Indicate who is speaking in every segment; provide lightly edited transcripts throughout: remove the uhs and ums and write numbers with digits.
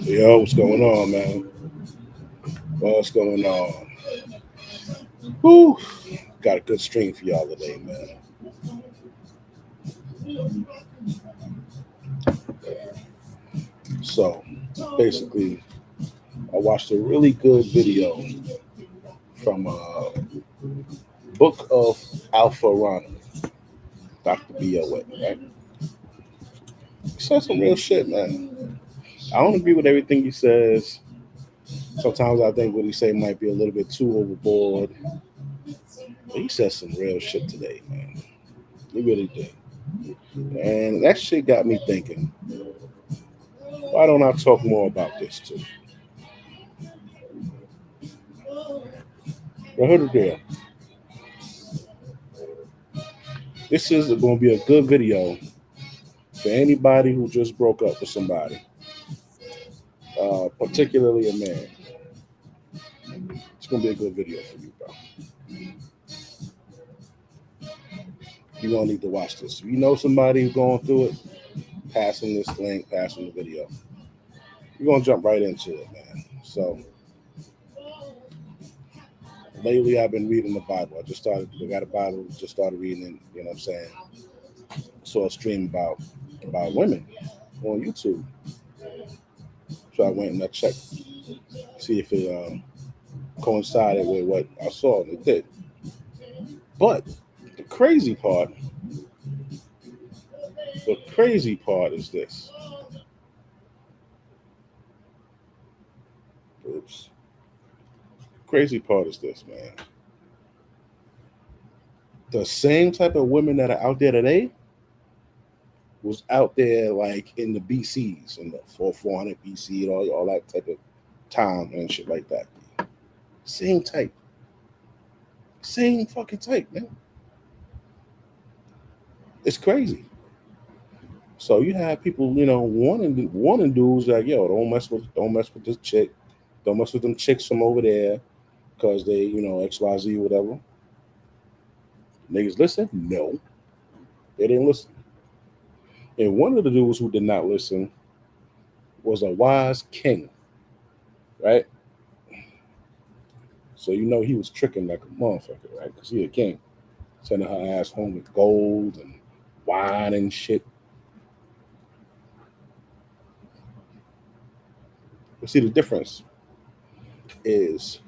Speaker 1: Yo, what's going on, man? What's going on? Whew. Got a good stream for y'all today, man. So, basically, I watched a really good video from Book of Alpha Ronald, Dr. B.O.A., right? He said some real shit, man. I don't agree with everything he says. Sometimes I think what he say might be a little bit too overboard. But he said some real shit today, man. He really did. And that shit got me thinking, why don't I talk more about this too? But heard it there. This is going to be a good video for anybody who just broke up with somebody, particularly a man. It's going to be a good video for you, bro. You're going to need to watch this. If you know somebody who's going through it, pass them this link, pass them the video. You're going to jump right into it, man. So, lately I've been reading the Bible. I got a Bible, just started reading it, you know what I'm saying? Saw a stream about women on YouTube. So I went and I checked, see if it coincided with what I saw, and it did. But the crazy part is this. Oops. Crazy part is this, man. The same type of women that are out there today was out there like in the BCs, in the 400 BC, and all that type of time and shit like that. Same type. Same fucking type, man. It's crazy. So you have people, warning dudes like, yo, don't mess with this chick, don't mess with them chicks from over there, because they, XYZ, whatever. Niggas listen? No, they didn't listen. And one of the dudes who did not listen was a wise king, right? So he was tricking like a motherfucker, right? Because he a king, sending her ass home with gold and wine and shit. But see, the difference is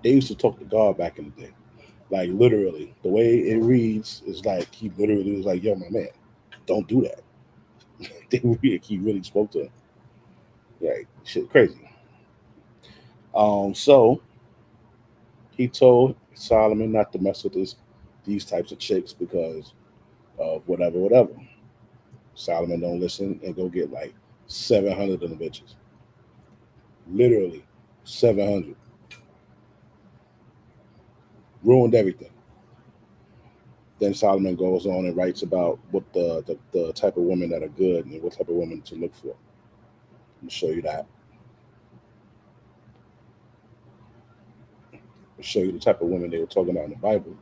Speaker 1: they used to talk to God back in the day. Like literally, the way it reads is like he literally was like, "Yo, my man, don't do that." He really spoke to him. Like shit, crazy. So he told Solomon not to mess with these types of chicks because of whatever. Solomon don't listen and go get like 700 of the bitches. Literally, 700. Ruined everything. Then Solomon goes on and writes about what the type of women that are good and what type of women to look for. I'm gonna show you that. I'll show you the type of women they were talking about in the Bible.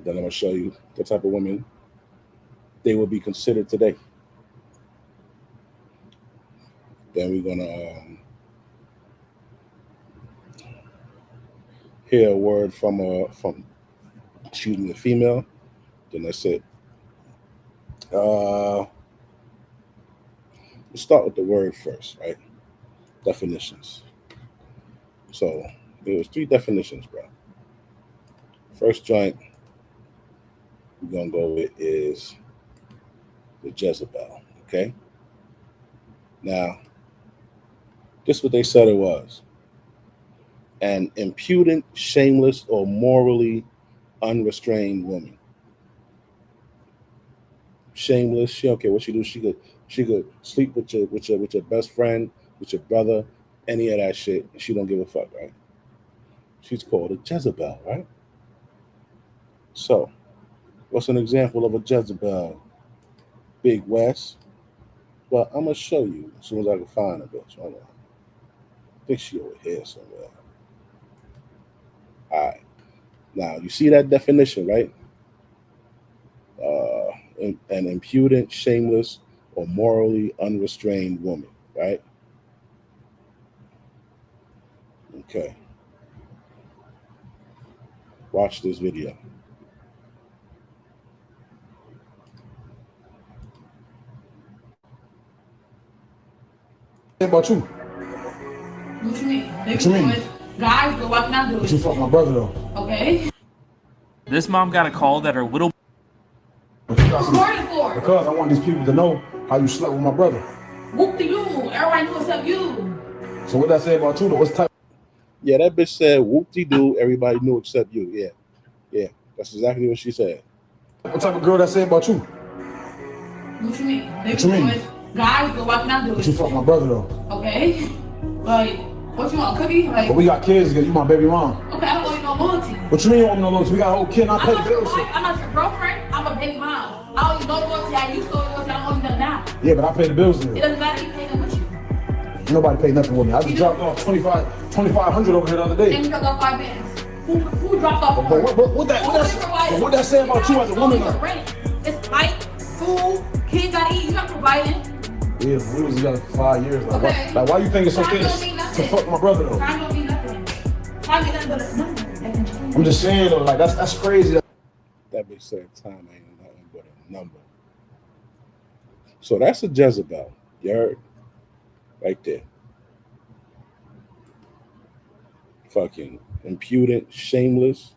Speaker 1: Then I'm gonna show you the type of women they will be considered today. Then we're gonna hear a word from a female. Then that's it. Let's start with the word first, right? Definitions. So there was 3 definitions, bro. First joint we're gonna go with is the Jezebel. Okay. Now, this is what they said it was: an impudent, shameless, or morally unrestrained woman. Shameless. She don't care what she do. She could sleep with your best friend, with your brother, any of that shit. She don't give a fuck, right? She's called a Jezebel, right? So, what's an example of a Jezebel? Big West. Well, I'm gonna show you as soon as I can find a bitch. Hold on. I think she over here somewhere. All right. Now you see that definition, right? an impudent, shameless, or morally unrestrained woman, right? Okay. Watch this video.
Speaker 2: About you?
Speaker 3: What you mean?
Speaker 2: What you mean?
Speaker 3: Guys, but why can I do it?
Speaker 2: But you fuck my brother though.
Speaker 3: Okay.
Speaker 4: This mom got a call that her little
Speaker 3: Recording for?
Speaker 2: Because I want these people to know how you slept with my brother.
Speaker 3: Whoop to you. Everybody knew except you.
Speaker 2: So what did I say about you though? What's type?
Speaker 1: Yeah, that bitch said whoop-de-doo, everybody knew except you. Yeah. Yeah. That's exactly what she said.
Speaker 2: What type of girl did I say about you?
Speaker 3: What you mean?
Speaker 2: What you mean?
Speaker 3: Guys, but why can I do
Speaker 2: But
Speaker 3: it?
Speaker 2: you fuck my brother though.
Speaker 3: Okay. Like, what you want, a cookie? Like,
Speaker 2: But we got kids together. You my baby mom.
Speaker 3: okay, I don't owe you no loyalty.
Speaker 2: What you mean you want me no loans? We got a whole kid and I pay the bills.
Speaker 3: I'm not your girlfriend. I'm a baby mom. I owe you no loyalty. I used to owe you loyalty. I don't owe you nothing now.
Speaker 2: Yeah, but I pay the bills
Speaker 3: It
Speaker 2: here.
Speaker 3: doesn't matter. You pay them with you.
Speaker 2: Nobody paid nothing with me. I just dropped off 2,500 over here the other day.
Speaker 3: And you dropped off 5 bands. Who dropped off?
Speaker 2: But what that say about you as a woman though?
Speaker 3: It's light, food, kids gotta eat. You're not providing.
Speaker 2: Yeah, we was together for 5 years. Like,
Speaker 3: Okay.
Speaker 2: why you think it's okay
Speaker 3: Time don't mean
Speaker 2: to
Speaker 3: nothing.
Speaker 2: fuck my brother though?
Speaker 3: Time don't mean nothing. Time ain't nothing but a number. That can change.
Speaker 2: I'm just saying though, like that's crazy.
Speaker 1: That bitch said time ain't nothing but a number. So that's a Jezebel. You heard? Right there. Fucking impudent, shameless,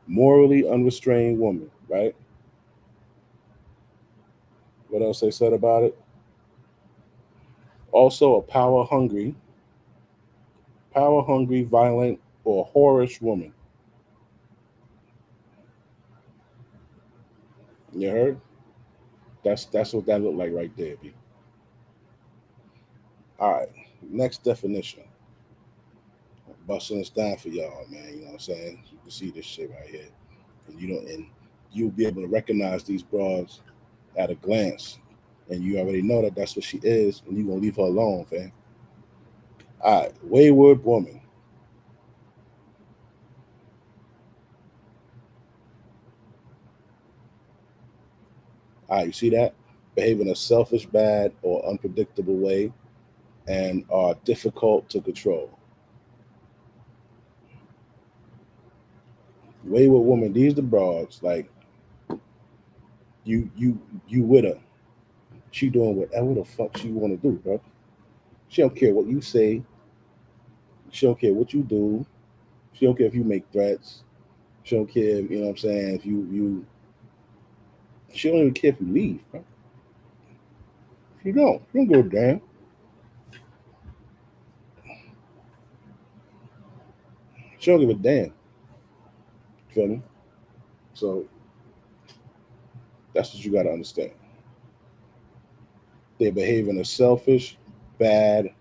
Speaker 1: morally unrestrained woman, right? What else they said about it? Also a power-hungry, violent, or whorish woman. You heard? That's what that looked like right there, B. All right, next definition. I'm busting this down for y'all, man. You know what I'm saying? You can see this shit right here, and you'll be able to recognize these broads at a glance, and you already know that that's what she is, and you're gonna leave her alone, fam. All right, wayward woman. All right, you see that? Behave in a selfish, bad, or unpredictable way and are difficult to control. Wayward woman, these the broads, like you with her. She doing whatever the fuck she wanna do, bro. She don't care what you say. She don't care what you do. She don't care if you make threats. She don't care, you know what I'm saying, if you she don't even care if you leave, bro. You don't go damn. She don't give a damn. Feel me? So that's what you gotta understand. They behave in a selfish, bad,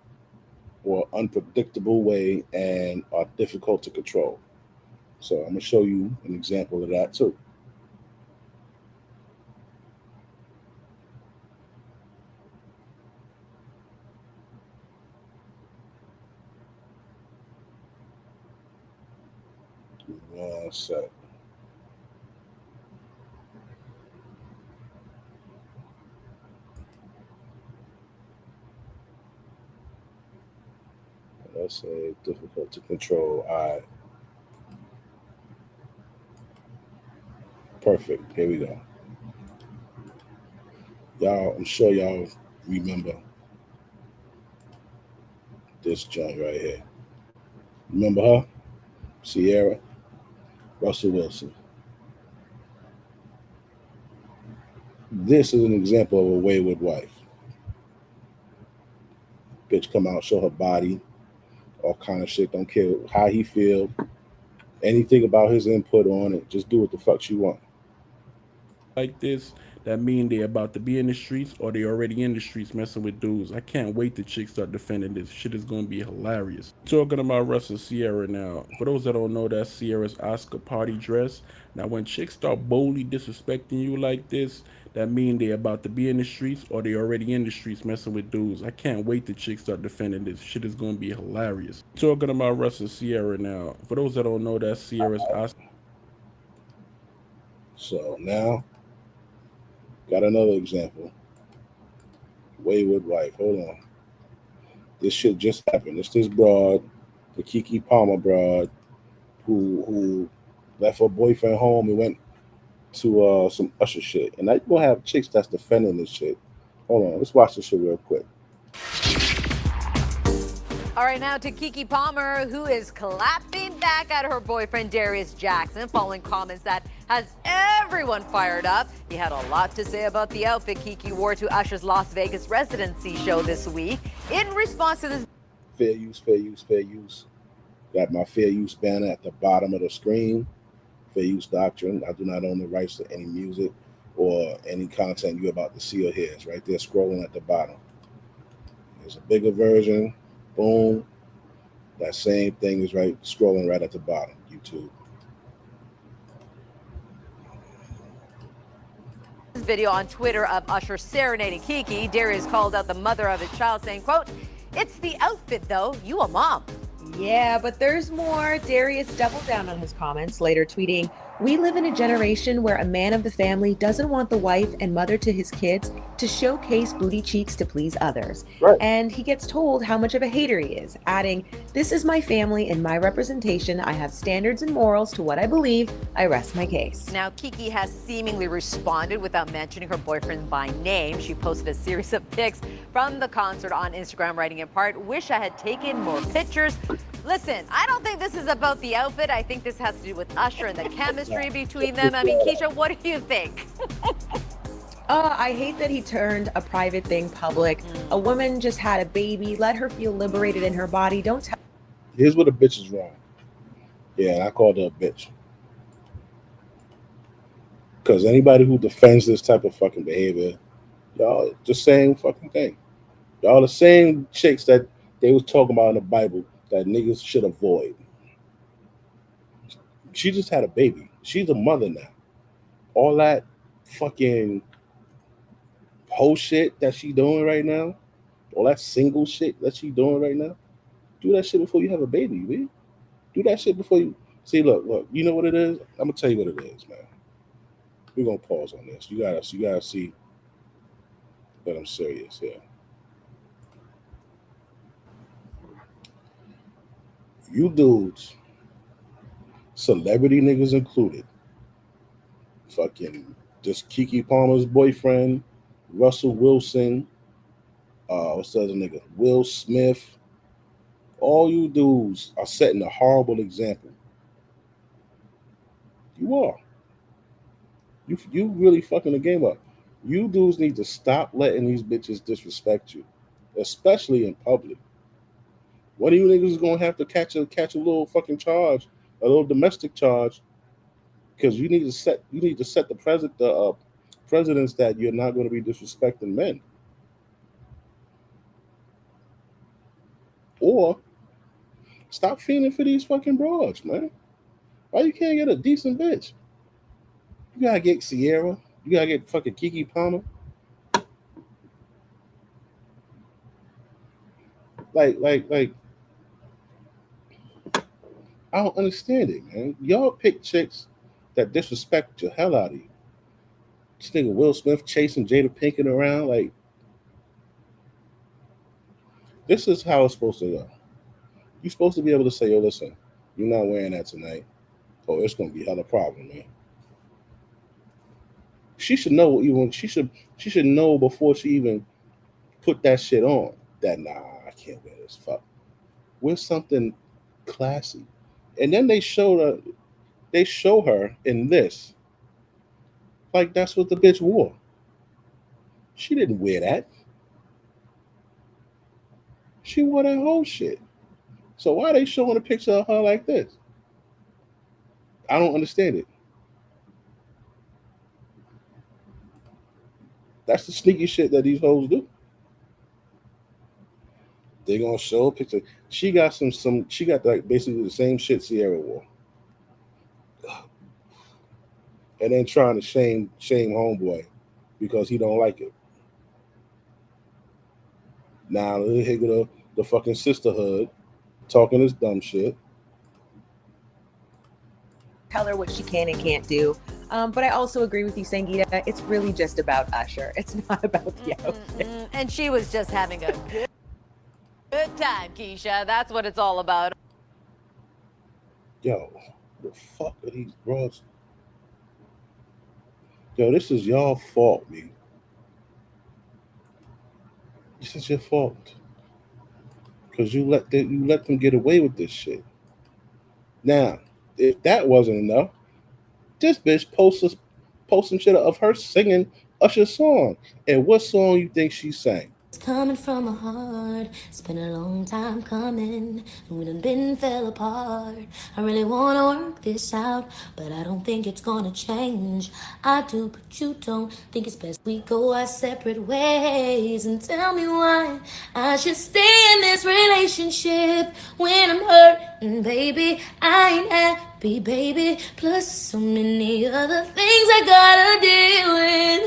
Speaker 1: or unpredictable way and are difficult to control. So I'm gonna show you an example of that too. One sec. Let's say difficult to control. All right. Perfect. Here we go. Y'all, I'm sure y'all remember this joint right here. Remember her? Sierra, Russell Wilson. This is an example of a wayward wife. Bitch come out, show her body, all kind of shit. Don't care how he feel, anything about his input on it. Just do what the fuck she want.
Speaker 5: Like this, that mean they about to be in the streets or they already in the streets messing with dudes. I can't wait till chicks start defending this. Shit is gonna be hilarious. Talking about Russell Sierra now. For those that don't know, that's Sierra's Oscar party dress. Now when chicks start boldly disrespecting you like this, that mean they about to be in the streets or they already in the streets messing with dudes. I can't wait till chicks start defending this. Shit is gonna be hilarious. Talking about Russell Sierra now. For those that don't know, that's Sierra's Oscar.
Speaker 1: So now Got another example. Wayward wife. Hold on. This shit just happened. It's this broad, the Kiki Palmer broad, who left her boyfriend home and went to some Usher shit. And now you gonna have chicks that's defending this shit. Hold on, let's watch this shit real quick.
Speaker 6: All right, now to Kiki Palmer, who is clapping back at her boyfriend Darius Jackson following comments that has everyone fired up. He had a lot to say about the outfit Kiki wore to Usher's Las Vegas residency show this week. In response to this,
Speaker 1: Fair use, fair use, fair use. Got my fair use banner at the bottom of the screen. Fair use doctrine. I do not own the rights to any music or any content you're about to see or hear. It's right there scrolling at the bottom. There's a bigger version. Boom. That same thing is right scrolling right at the bottom. YouTube.
Speaker 6: video on Twitter of Usher serenading Kiki, Darius called out the mother of his child, saying, quote, "It's the outfit, though. You a mom."
Speaker 7: Yeah, but there's more. Darius doubled down on his comments, later tweeting, "We live in a generation where a man of the family doesn't want the wife and mother to his kids to showcase booty cheeks to please others."
Speaker 1: Right.
Speaker 7: And he gets told how much of a hater he is, adding, "This is my family and my representation. I have standards and morals to what I believe. I rest my case."
Speaker 6: Now, Kiki has seemingly responded without mentioning her boyfriend by name. She posted a series of pics from the concert on Instagram, writing in part, "Wish I had taken more pictures." Listen, I don't think this is about the outfit. I think this has to do with Usher and the chemistry between them. I mean, Keisha, what do you think?
Speaker 7: I hate that he turned a private thing public. A woman just had a baby. Let her feel liberated in her body. Don't tell.
Speaker 1: Here's what a bitch is wrong. Yeah, and I called her a bitch. Because anybody who defends this type of fucking behavior, y'all the same fucking thing. Y'all the same chicks that they was talking about in the Bible that niggas should avoid. She just had a baby. She's a mother now. All that fucking whole shit that she doing right now, all that single shit that she doing right now, do that shit before you have a baby, man. Do that shit before you see. Look. You know what it is? I'm gonna tell you what it is, man. We're gonna pause on this. You gotta see that I'm serious here. You dudes, celebrity niggas included, fucking just Kiki Palmer's boyfriend, Russell Wilson, what's the other nigga? Will Smith. All you dudes are setting a horrible example. You are. You really fucking the game up. You dudes need to stop letting these bitches disrespect you, especially in public. One of you niggas is gonna have to catch a little fucking charge, a little domestic charge, because you need to set the presidents that you're not going to be disrespecting men, or stop fiending for these fucking broads, man. Why you can't get a decent bitch? You gotta get Sierra. You gotta get fucking Kiki Palmer. Like. I don't understand it, man. Y'all pick chicks that disrespect the hell out of you. This nigga Will Smith chasing Jada Pinkett around. Like, this is how it's supposed to go. You're supposed to be able to say, yo, listen, you're not wearing that tonight. Oh, it's gonna be hella problem, man. She should know she should know before she even put that shit on that I can't wear this. Fuck. Wear something classy. And then they show her in this. Like that's what the bitch wore. She didn't wear that. She wore that whole shit. So why are they showing a picture of her like this? I don't understand it. That's the sneaky shit that these hoes do. They're gonna show a picture. She got she got like basically the same shit Sierra wore. And then trying to shame homeboy because he don't like it. Now here go the fucking sisterhood talking this dumb shit.
Speaker 7: Tell her what she can and can't do. But I also agree with you, Sangita. It's really just about Usher. It's not about the outfit.
Speaker 6: And she was just having a good time, Keisha. That's what it's all about.
Speaker 1: Yo, the fuck are these broads? Yo, this is y'all fault, man. This is your fault. Because you let them get away with this shit. Now, if that wasn't enough, this bitch post some shit of her singing Usher's song. And what song you think she sang?
Speaker 8: It's coming from my heart. It's been a long time coming, and we done been fell apart. I really wanna work this out, but I don't think it's gonna change. I do, but you don't. Think it's best we go our separate ways. And tell me why I should stay in this relationship when I'm hurting, baby. I ain't happy, baby. Plus so many other things I gotta deal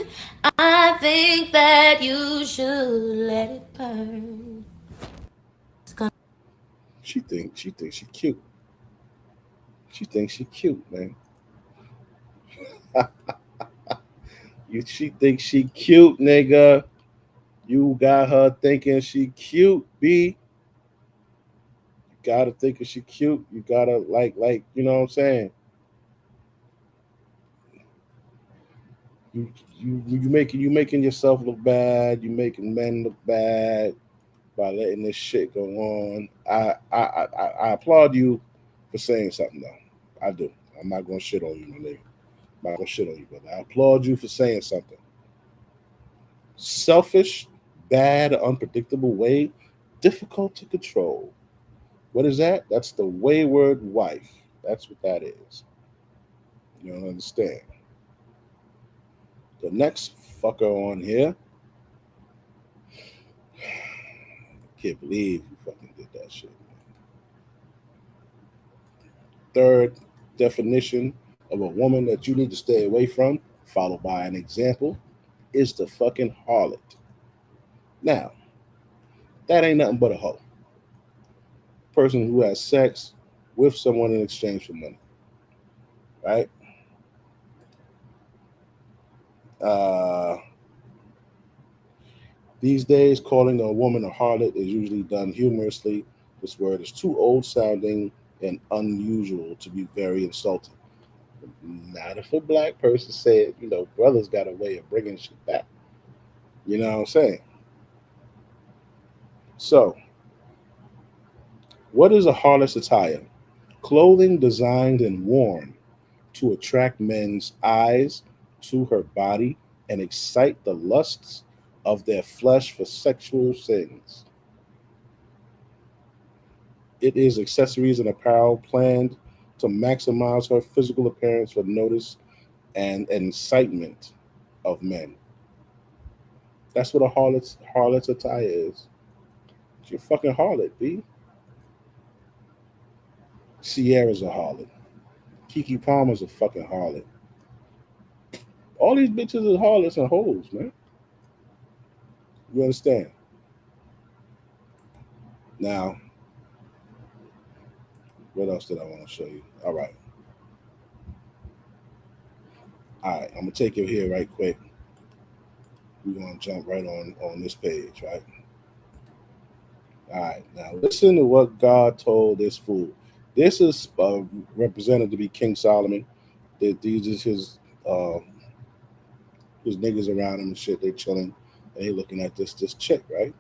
Speaker 8: with. I think that you should let it burn.
Speaker 1: She thinks she cute. She thinks she cute, man. She thinks she cute, nigga. You got her thinking she cute, B. You gotta think she cute. You gotta like, you know what I'm saying? You making yourself look bad. You making men look bad by letting this shit go on. I applaud you for saying something though. I do. I'm not gonna shit on you, my nigga. I'm not gonna shit on you, brother. I applaud you for saying something. Selfish, bad, unpredictable way, difficult to control. What is that? That's the wayward wife. That's what that is. You don't understand. The next fucker on here. Can't believe you fucking did that shit. Third definition of a woman that you need to stay away from, followed by an example, is the fucking harlot. Now, that ain't nothing but a hoe. Person who has sex with someone in exchange for money. Right? These days, calling a woman a harlot is usually done humorously. This word is too old sounding and unusual to be very insulting. Not if a black person said, brothers got a way of bringing shit back. You know what I'm saying? So, what is a harlot's attire? Clothing designed and worn to attract men's eyes to her body and excite the lusts of their flesh for sexual sins. It is accessories and apparel planned to maximize her physical appearance for notice and incitement of men. That's what a harlot's attire is. It's your fucking harlot, B. Sierra's a harlot. Kiki Palmer's a fucking harlot. All these bitches are harlots and hoes, man. You understand? Now, what else did I want to show you? All right, I'm gonna take you here right quick. We're gonna jump right on this page, right? All right, now listen to what God told this fool. This is represented to be King Solomon. These is his niggas around him and shit. They chilling and they looking at this chick, right?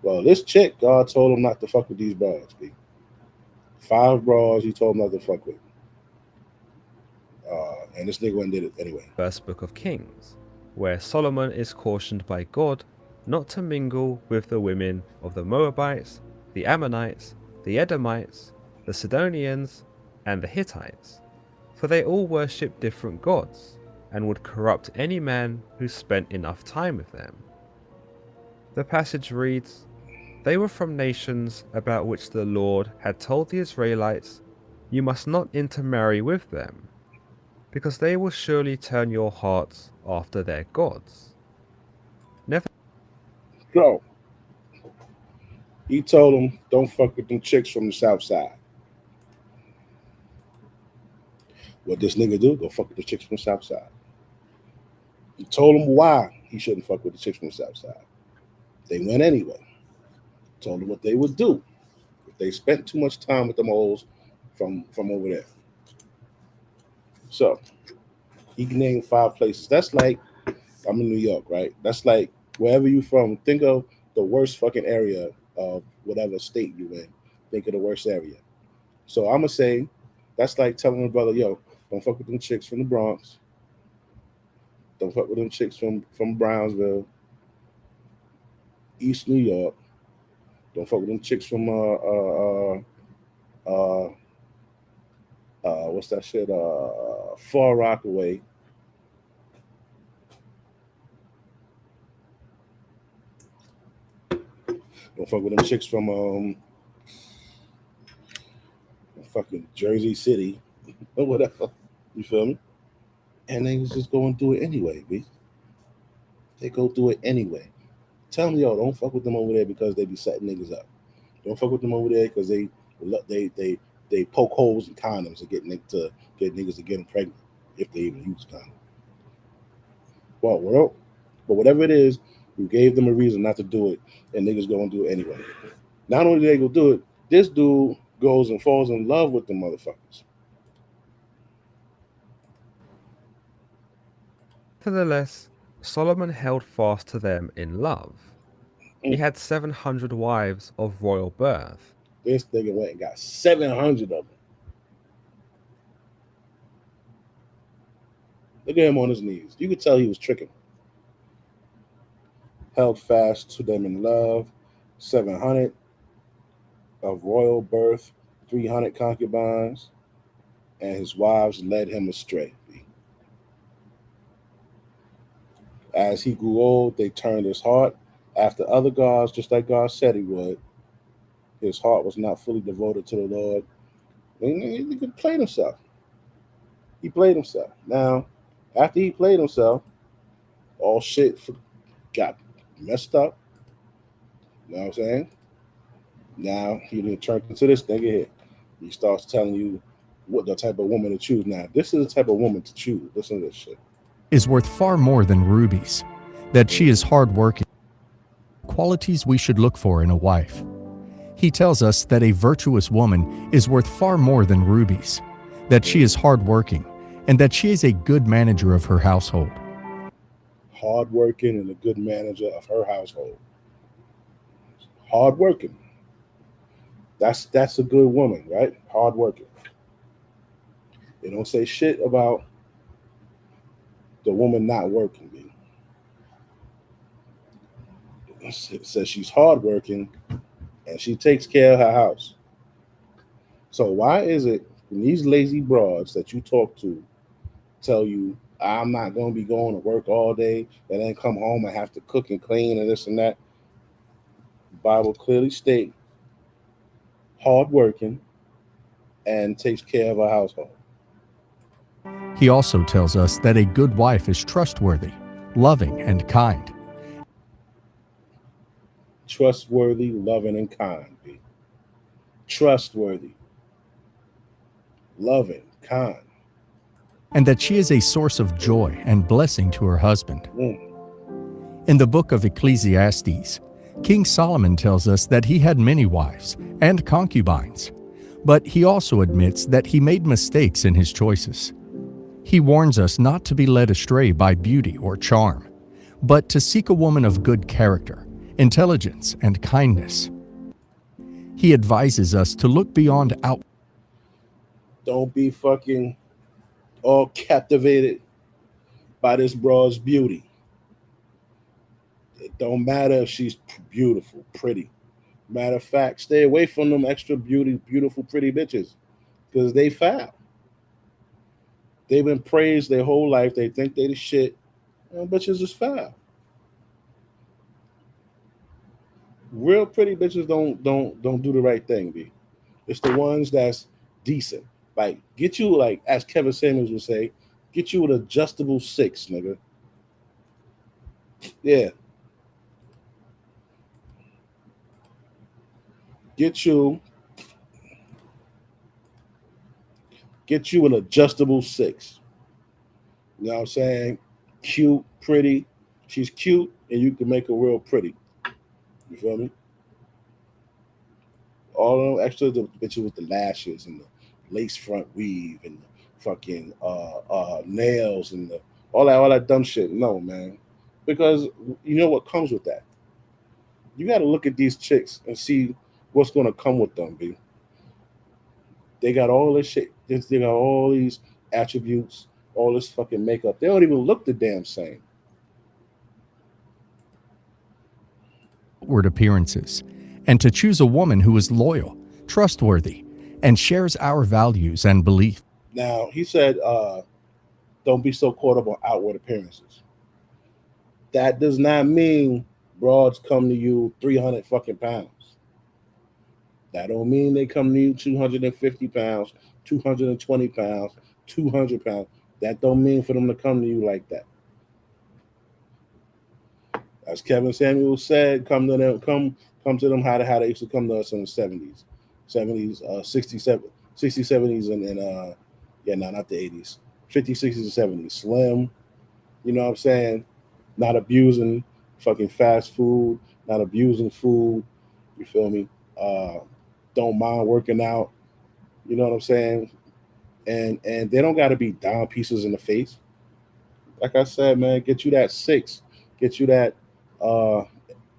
Speaker 1: Well, this chick, God told him not to fuck with these bras, B. 5 bras he told him not to fuck with. And this nigga went and did it anyway.
Speaker 9: First book of Kings, where Solomon is cautioned by God not to mingle with the women of the Moabites, the Ammonites, the Edomites, the Sidonians, and the Hittites, for they all worship different gods and would corrupt any man who spent enough time with them. The passage reads, "They were from nations about which the Lord had told the Israelites, 'You must not intermarry with them, because they will surely turn your hearts after their gods.'"
Speaker 1: So, he told him, don't fuck with them chicks from the south side. What this nigga do? Go fuck with the chicks from South Side. He told him why he shouldn't fuck with the chicks from South Side. They went anyway. Told them what they would do if they spent too much time with them hoes from over there. So he can name 5 places. That's like I'm in New York, right? That's like wherever you from. Think of the worst fucking area of whatever state you in. Think of the worst area. So I'm gonna say that's like telling a brother, yo, don't fuck with them chicks from the Bronx. Don't fuck with them chicks from Brownsville, East New York. Don't fuck with them chicks from what's that shit? Far Rockaway. Don't fuck with them chicks from fucking Jersey City or whatever. You feel me? And they just go and do it anyway, B. They go do it anyway. Tell them, yo, don't fuck with them over there because they be setting niggas up. Don't fuck with them over there because they poke holes in condoms to get niggas to get them pregnant if they even use condoms. Well, but whatever it is, you gave them a reason not to do it, and niggas go and do it anyway. Not only do they go do it, this dude goes and falls in love with the motherfuckers.
Speaker 9: Nevertheless, Solomon held fast to them in love. He had 700 wives of royal birth.
Speaker 1: This nigga went and got 700 of them. Look at him on his knees. You could tell he was tricking. Held fast to them in love, 700 of royal birth, 300 concubines, and his wives led him astray. As he grew old, they turned his heart after other gods, just like God said he would. His heart was not fully devoted to the Lord. He played himself. He played himself. Now, after he played himself, all shit got messed up. You know what I'm saying? Now he didn't turn into this nigga here. He starts telling you what the type of woman to choose. Now, this is the type of woman to choose. Listen to this shit.
Speaker 10: Is worth far more than rubies, that she is hardworking, qualities we should look for in a wife. He tells us that a virtuous woman is worth far more than rubies, that she is hardworking, and that she is a good manager of her household.
Speaker 1: Hardworking and a good manager of her household. Hardworking. That's a good woman, right? Hardworking. They don't say shit about the woman not working. It says she's hardworking and she takes care of her house. So why is it when these lazy broads that you talk to tell you, I'm not going to be going to work all day and then come home and have to cook and clean and this and that? The Bible clearly states hardworking and takes care of her household.
Speaker 10: He also tells us that a good wife is trustworthy, loving, and kind.
Speaker 1: Trustworthy, loving, and kind. B. Trustworthy, loving, kind.
Speaker 10: And that she is a source of joy and blessing to her husband. In the book of Ecclesiastes, King Solomon tells us that he had many wives and concubines, but he also admits that he made mistakes in his choices. He warns us not to be led astray by beauty or charm, but to seek a woman of good character, intelligence, and kindness. He advises us to look beyond out.
Speaker 1: Don't be fucking all captivated by this broad's beauty. It don't matter if she's beautiful, pretty. Matter of fact, stay away from them extra beautiful, pretty bitches because they foul. They've been praised their whole life. They think they the shit. Bitches is foul. Real pretty bitches don't do the right thing, B. It's the ones that's decent. Like, get you, like, as Kevin Samuels would say, get you an adjustable 6, nigga. Yeah. Get you Get you an adjustable 6. You know what I'm saying? Cute, pretty. She's cute, and you can make her real pretty. You feel me? All them extra the bitches with the lashes and the lace front weave and the fucking nails and all that dumb shit. No, man, because you know what comes with that. You got to look at these chicks and see what's gonna come with them, b. They got all this shit. They got all these attributes, all this fucking makeup. They don't even look the damn same.
Speaker 10: Outward appearances, and to choose a woman who is loyal, trustworthy, and shares our values and beliefs.
Speaker 1: Now he said, "Don't be so caught up on outward appearances." That does not mean broads come to you 300 fucking pounds. That don't mean they come to you 250 pounds, 220 pounds, 200 pounds. That don't mean for them to come to you like that. As Kevin Samuel said, come to them how they used to come to us in the 70s, 60s, 70s, and yeah, no, not the 80s, 50s, 60s, and 70s. Slim, you know what I'm saying? Not abusing fucking fast food, not abusing food. You feel me? Don't mind working out. You know what I'm saying? And they don't got to be down pieces in the face. Like I said, man, get you that 6, get you that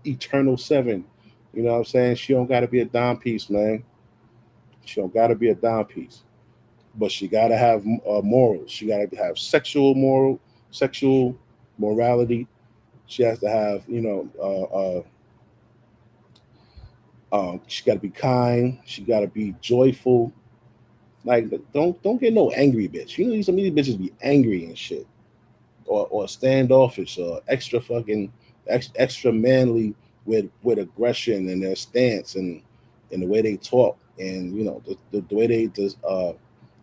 Speaker 1: eternal 7. You know what I'm saying? She don't got to be a dime piece, man. She don't got to be a dime piece, but she got to have morals. She got to have sexual morality. She has to have, she got to be kind. She got to be joyful. Like, don't get no angry bitch. You know, some of these bitches be angry and shit, or standoffish, or extra manly with aggression and their stance and the way they talk, and the way they just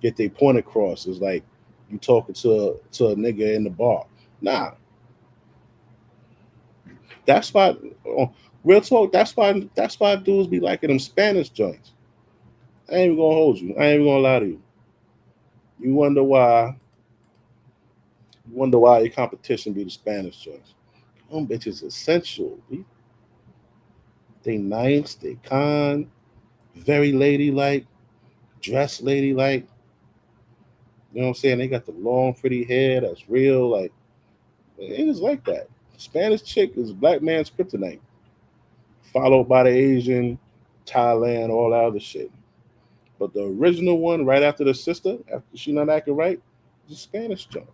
Speaker 1: get their point across is like you talking to a nigga in the bar. Nah, that's why. Real talk. That's why dudes be liking them Spanish joints. I ain't even gonna hold you. I ain't even gonna lie to you. You wonder why. You wonder why your competition be the Spanish joints. Them bitches essential. They nice. They kind. Very ladylike. Dressed ladylike. You know what I'm saying? They got the long, pretty hair that's real. Like, it is like that. Spanish chick is black man's kryptonite, followed by the Asian, Thailand, all that other shit. But the original one, right after the sister, after she not acting right, is a Spanish joint.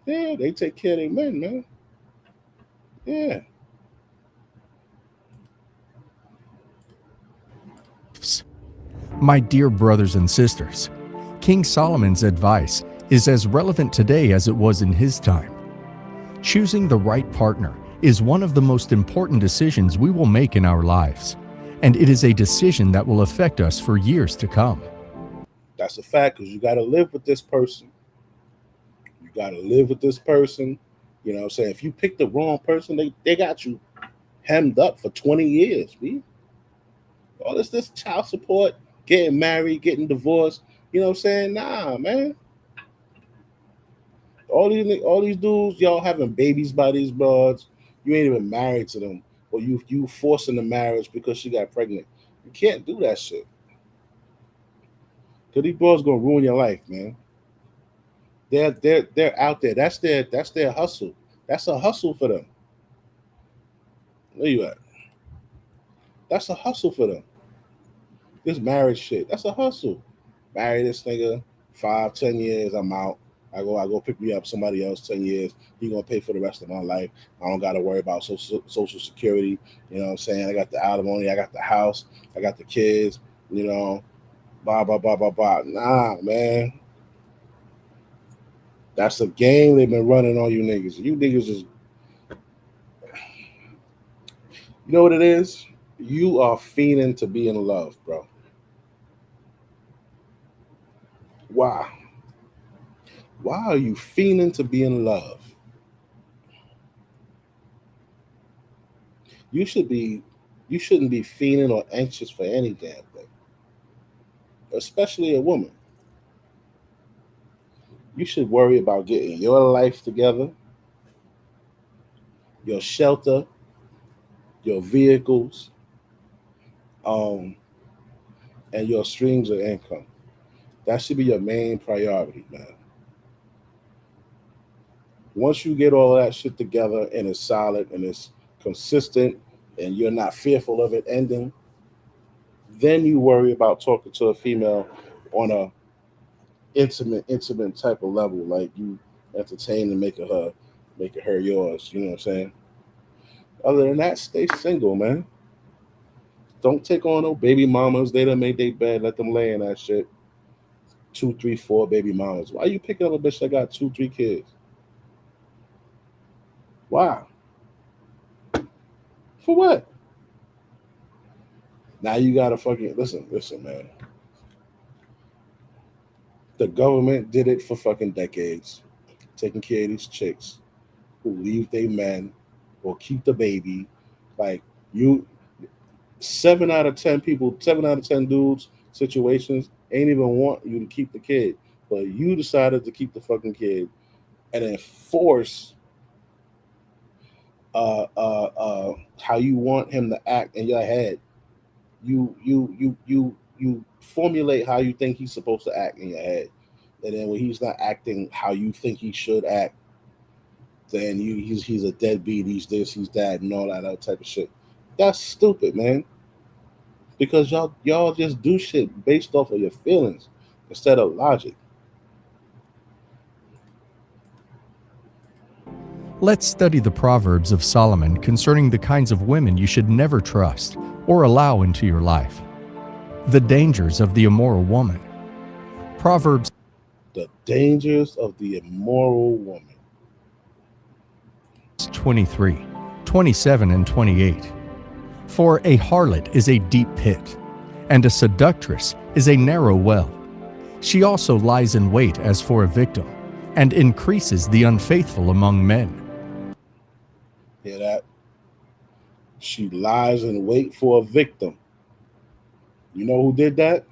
Speaker 1: Yeah, they take care of their men, man. Yeah.
Speaker 10: My dear brothers and sisters, King Solomon's advice is as relevant today as it was in his time. Choosing the right partner is one of the most important decisions we will make in our lives, and it is a decision that will affect us for years to come.
Speaker 1: That's a fact, because you got to live with this person. You got to live with this person. You know what I'm saying? If you pick the wrong person, they got you hemmed up for 20 years, man. All this child support, getting married, getting divorced. You know what I'm saying? Nah, man. All these dudes, y'all having babies by these broads. You ain't even married to them, or you forcing the marriage because she got pregnant. You can't do that shit. Cause these broads gonna ruin your life, man. They're out there. That's their hustle. That's a hustle for them. Where you at? That's a hustle for them. This marriage shit, that's a hustle. Marry this nigga, 5, 10 years, I'm out. I go pick me up somebody else 10 years. He gonna pay for the rest of my life. I don't gotta worry about social security. You know what I'm saying? I got the alimony, I got the house, I got the kids, blah, blah, blah, blah, blah. Nah, man. That's a game they've been running on you niggas. You niggas is, you know what it is? You are fiending to be in love, bro. Why? Why are you fiending to be in love? You shouldn't be fiending or anxious for any damn thing, especially a woman. You should worry about getting your life together, your shelter, your vehicles, um, and your streams of income. That should be your main priority, man. Once you get all that shit together and it's solid and it's consistent and you're not fearful of it ending, then you worry about talking to a female on a intimate type of level, like you entertain and making her yours. You know what I'm saying? Other than that, stay single, man. Don't take on no baby mamas. They done made their bed. Let them lay in that shit. Two, three, four baby mamas. Why you picking up a bitch that got two, three kids? Why? For what? Now you gotta fucking listen, man. The government did it for fucking decades, taking care of these chicks who leave their men or keep the baby. Like you, 7 out of 10 people, 7 out of 10 dudes situations ain't even want you to keep the kid, but you decided to keep the fucking kid and then force how you want him to act in your head. You formulate how you think he's supposed to act in your head, and then when he's not acting how you think he should act, then he's a deadbeat, he's this, he's that, and all that other type of shit. That's stupid, man. Because y'all just do shit based off of your feelings instead of logic.
Speaker 10: Let's study the Proverbs of Solomon concerning the kinds of women you should never trust or allow into your life. The dangers of the immoral woman. Proverbs.
Speaker 1: The dangers of the immoral woman.
Speaker 10: 23, 27, and 28. For a harlot is a deep pit, and a seductress is a narrow well. She also lies in wait as for a victim, and increases the unfaithful among men.
Speaker 1: Hear that? She lies in wait for a victim. You know who did that?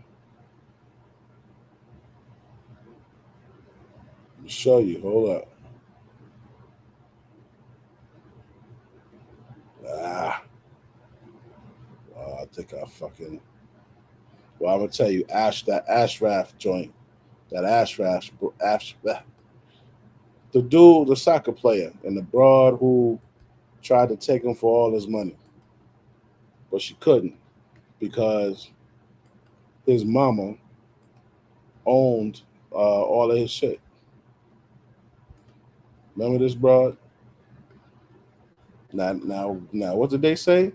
Speaker 1: Let me show you. Hold up. I think I fucking. Well, I'm gonna tell you, that Ashraf joint, that Ashraf, the dude, the soccer player, and the broad who tried to take him for all his money, but she couldn't because his mama owned all of his shit. Remember this broad? Now, what did they say?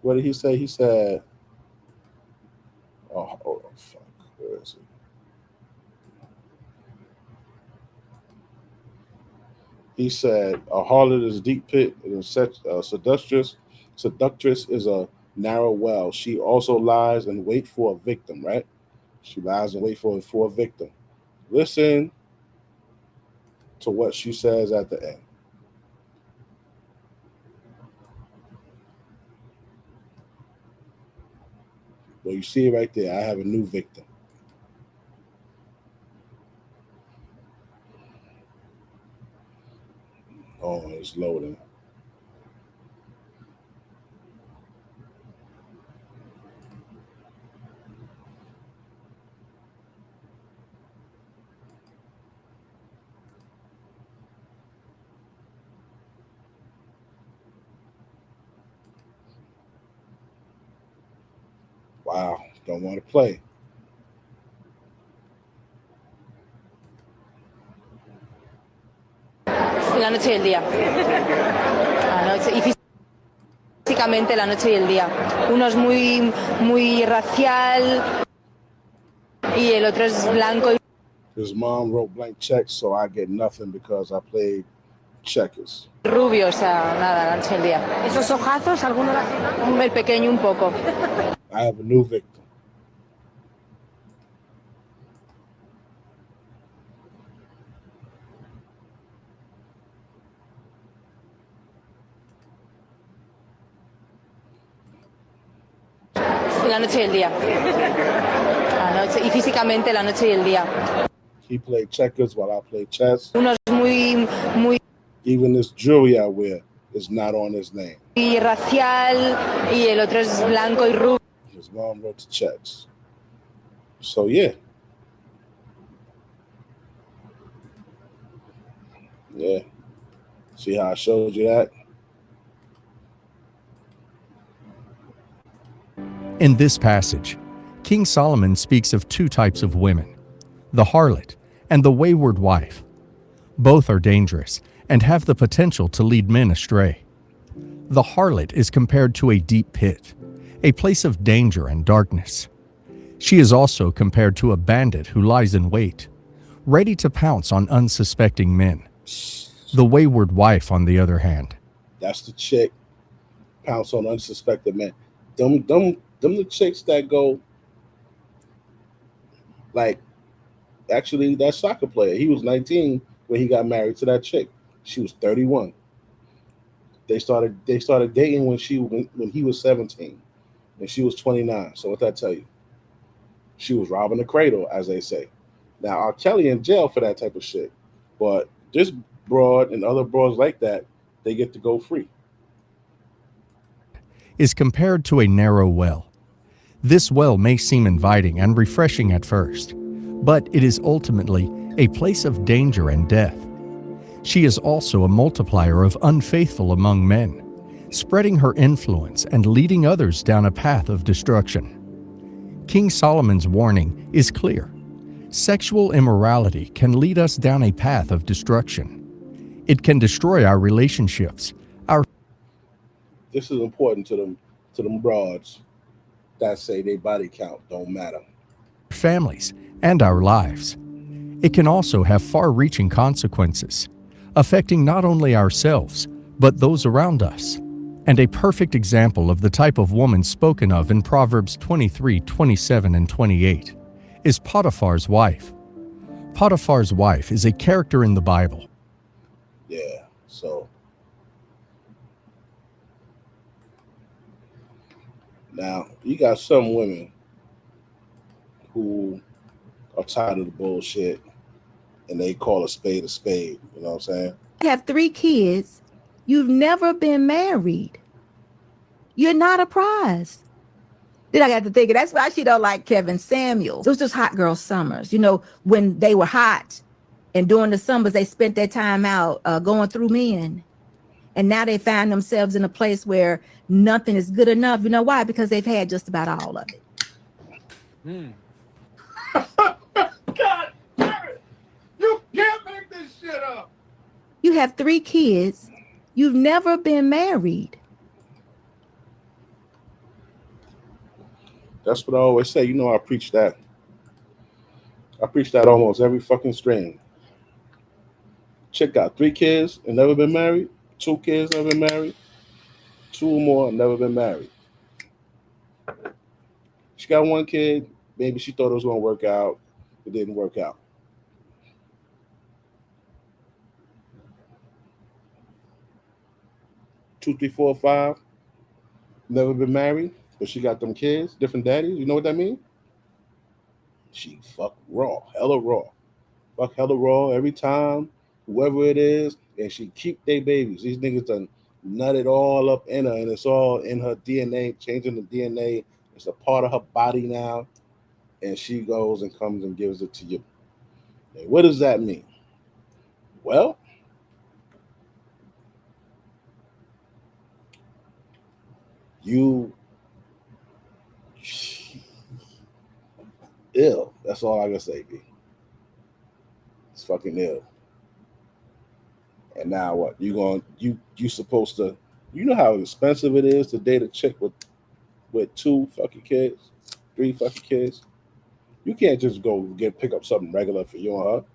Speaker 1: What did he say? He said, "Oh, fuck, where is it?" He said, "A harlot is a deep pit, and a seductress is a narrow well. She also lies and wait for a victim." Right? She lies and wait for a victim. Listen to what she says at the end. Well, you see it right there. I have a new victim. Oh, it's loading. Wow, don't want to play.
Speaker 11: La noche y el día. La noche, y físicamente la noche y el día. Uno es muy racial y el otro es blanco.
Speaker 1: His mom wrote blank checks, so I get nothing because I played checkers.
Speaker 11: Rubio, o sea, nada, la noche y el día. ¿Esos ojazos, alguno la El pequeño un poco.
Speaker 1: I have a new victim.
Speaker 11: La noche y el día. La noche y físicamente la noche y el día.
Speaker 1: He played checkers while I played chess.
Speaker 11: Uno es muy
Speaker 1: Even this jewelry I wear is not on his name.
Speaker 11: racial y el otro es blanco y rubio.
Speaker 1: His mom wrote the checks. So yeah. Yeah. See how I showed you that?
Speaker 10: In this passage, King Solomon speaks of two types of women, the harlot and the wayward wife. Both are dangerous and have the potential to lead men astray. The harlot is compared to a deep pit, a place of danger and darkness. She is also compared to a bandit who lies in wait, ready to pounce on unsuspecting men. The wayward wife, on the other hand,
Speaker 1: that's the chick pounce on unsuspected men. Them the chicks that go like, actually that soccer player, he was 19 when he got married to that chick. She was 31. They started dating when he was 17 and she was 29. So what that tell you? She was robbing the cradle, as they say. Now R. Kelly in jail for that type of shit, but this broad and other broads like that, they get to go free.
Speaker 10: is compared to a narrow well. This well may seem inviting and refreshing at first, but it is ultimately a place of danger and death. She is also a multiplier of unfaithful among men, spreading her influence and leading others down a path of destruction. King Solomon's warning is clear. Sexual immorality can lead us down a path of destruction. It can destroy our relationships.
Speaker 1: This is important to them broads that say their body count don't matter.
Speaker 10: Families, and our lives. It can also have far-reaching consequences, affecting not only ourselves, but those around us. And a perfect example of the type of woman spoken of in Proverbs 23, 27, and 28 is Potiphar's wife. Potiphar's wife is a character in the Bible.
Speaker 1: Yeah, so now you got some women who are tired of the bullshit and they call a spade a spade. You know what I'm saying?
Speaker 12: You have 3 kids. You've never been married. You're not a prize. Then I got to thinking, that's why she don't like Kevin Samuels. It was just hot girl summers. You know, when they were hot and during the summers, they spent their time out going through men. And now they find themselves in a place where nothing is good enough. You know why? Because they've had just about all of it.
Speaker 2: God damn it! You can't make this shit up.
Speaker 12: You have 3 kids. You've never been married.
Speaker 1: That's what I always say. You know, I preach that. I preach that almost every fucking stream. Chick got 3 kids and never been married. 2 kids never been married. 2 or more never been married. She got 1 kid. Maybe she thought it was going to work out. It didn't work out. Two, three, 4, 5. Never been married, but she got them kids, different daddies. You know what that means? She fuck raw, hella raw. Fuck hella raw every time, whoever it is, and she keep their babies. These niggas done nutted all up in her, and it's all in her DNA, changing the DNA. It's a part of her body now, and she goes and comes and gives it to you. And what does that mean? Well, you ill. That's all I can say, B. It's fucking ill. And now what? You supposed to, you know how expensive it is to date a chick with 2 fucking kids, 3 fucking kids. You can't just go pick up something regular for you and her.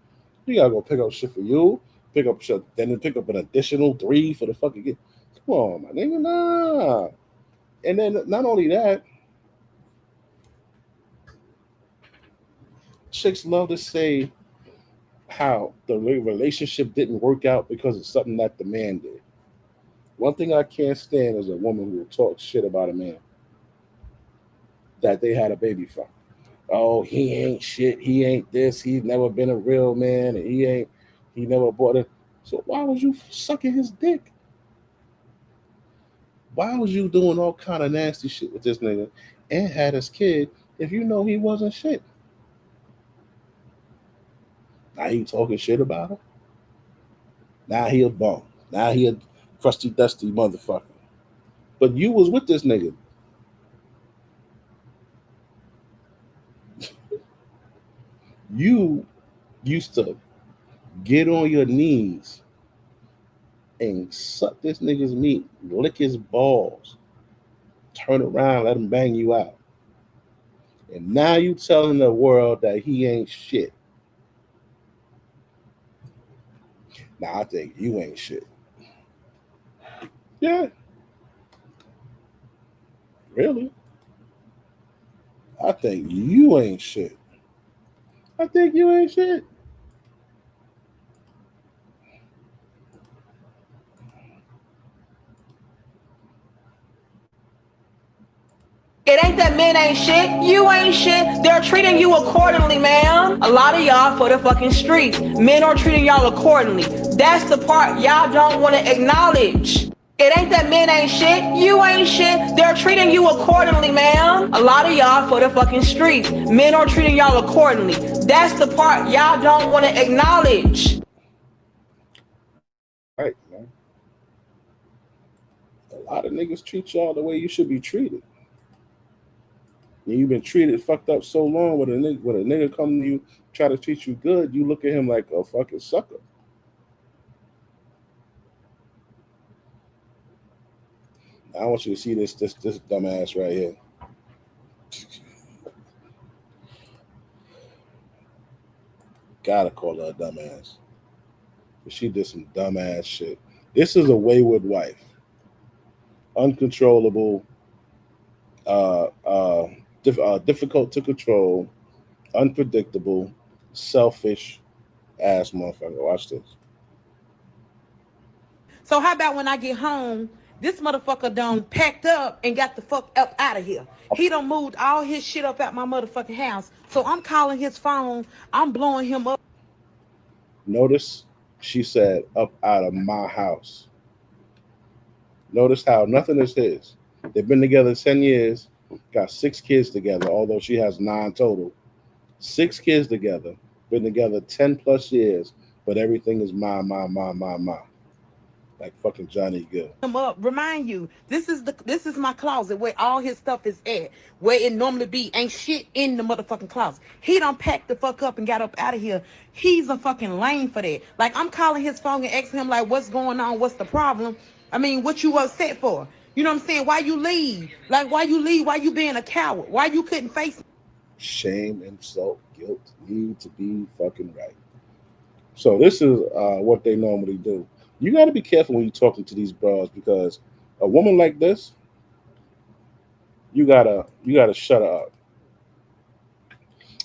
Speaker 1: You gotta go pick up shit for you, pick up shit, then pick up an additional 3 for the fucking kid. Come on, my nigga, nah. And then not only that, chicks love to say how the relationship didn't work out because of something that the man did. One thing I can't stand is a woman who will talk shit about a man that they had a baby from. Oh, he ain't shit. He ain't this. He's never been a real man, and he never bought it. So why was you sucking his dick? Why was you doing all kind of nasty shit with this nigga and had his kid if you know he wasn't shit? Now you talking shit about him. Now he a bum. Now he a crusty dusty motherfucker. But you was with this nigga. You used to get on your knees and suck this nigga's meat, lick his balls, turn around, let him bang you out. And now you telling the world that he ain't shit. Now I think you ain't shit. Yeah, really. I think you ain't shit. I think you ain't shit.
Speaker 13: It ain't that men ain't shit. You ain't shit. They're treating you accordingly, ma'am. A lot of y'all for the fucking streets. Men are treating y'all accordingly. That's the part y'all don't want to acknowledge. It ain't that men ain't shit. You ain't shit. They're treating you accordingly, ma'am. A lot of y'all for the fucking streets. Men are treating y'all accordingly. That's the part y'all don't want to acknowledge.
Speaker 1: Right, man. A lot of niggas treat y'all the way you should be treated. And you've been treated fucked up so long when a nigga come to you try to treat you good, you look at him like a fucking sucker. I want you to see this dumbass right here. Gotta call her a dumbass. But she did some dumbass shit. This is a wayward wife. Uncontrollable, difficult to control, unpredictable, selfish ass motherfucker. Watch this.
Speaker 13: So how about when I get home, this motherfucker done packed up and got the fuck up out of here. He done moved all his shit up out my motherfucking house. So I'm calling his phone. I'm blowing him up.
Speaker 1: Notice she said up out of my house. Notice how nothing is his. They've been together 10 years, got 6 kids together, although she has 9 total. 6 kids together, been together 10 plus years, but everything is my. Like fucking Johnny Gill.
Speaker 13: Him up. Remind you, this is my closet where all his stuff is at. Where it normally be. Ain't shit in the motherfucking closet. He done packed the fuck up and got up out of here. He's a fucking lame for that. Like I'm calling his phone and asking him like, what's going on? What's the problem? I mean, what you upset for? You know what I'm saying? Why you leave? Like why you leave? Why you being a coward? Why you couldn't face?
Speaker 1: Shame, insult, guilt need to be fucking right. So this is what they normally do. You got to be careful when you're talking to these bras because a woman like this, you gotta shut her up.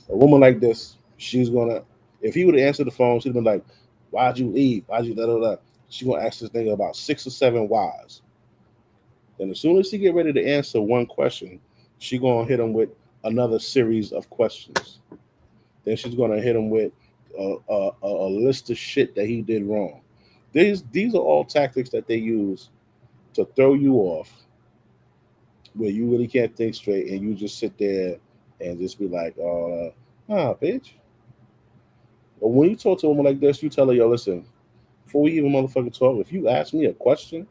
Speaker 1: A woman like this, she's gonna. If he would have answered the phone, she'd been like, "Why'd you leave? Why'd you da da da?" She gonna ask this nigga about 6 or 7 whys. Then as soon as she get ready to answer one question, she gonna hit him with another series of questions. Then she's gonna hit him with a list of shit that he did wrong. These are all tactics that they use to throw you off, where you really can't think straight, and you just sit there and just be like, bitch." But when you talk to a woman like this, you tell her, yo, listen, before we even motherfucking talk, if you ask me a question,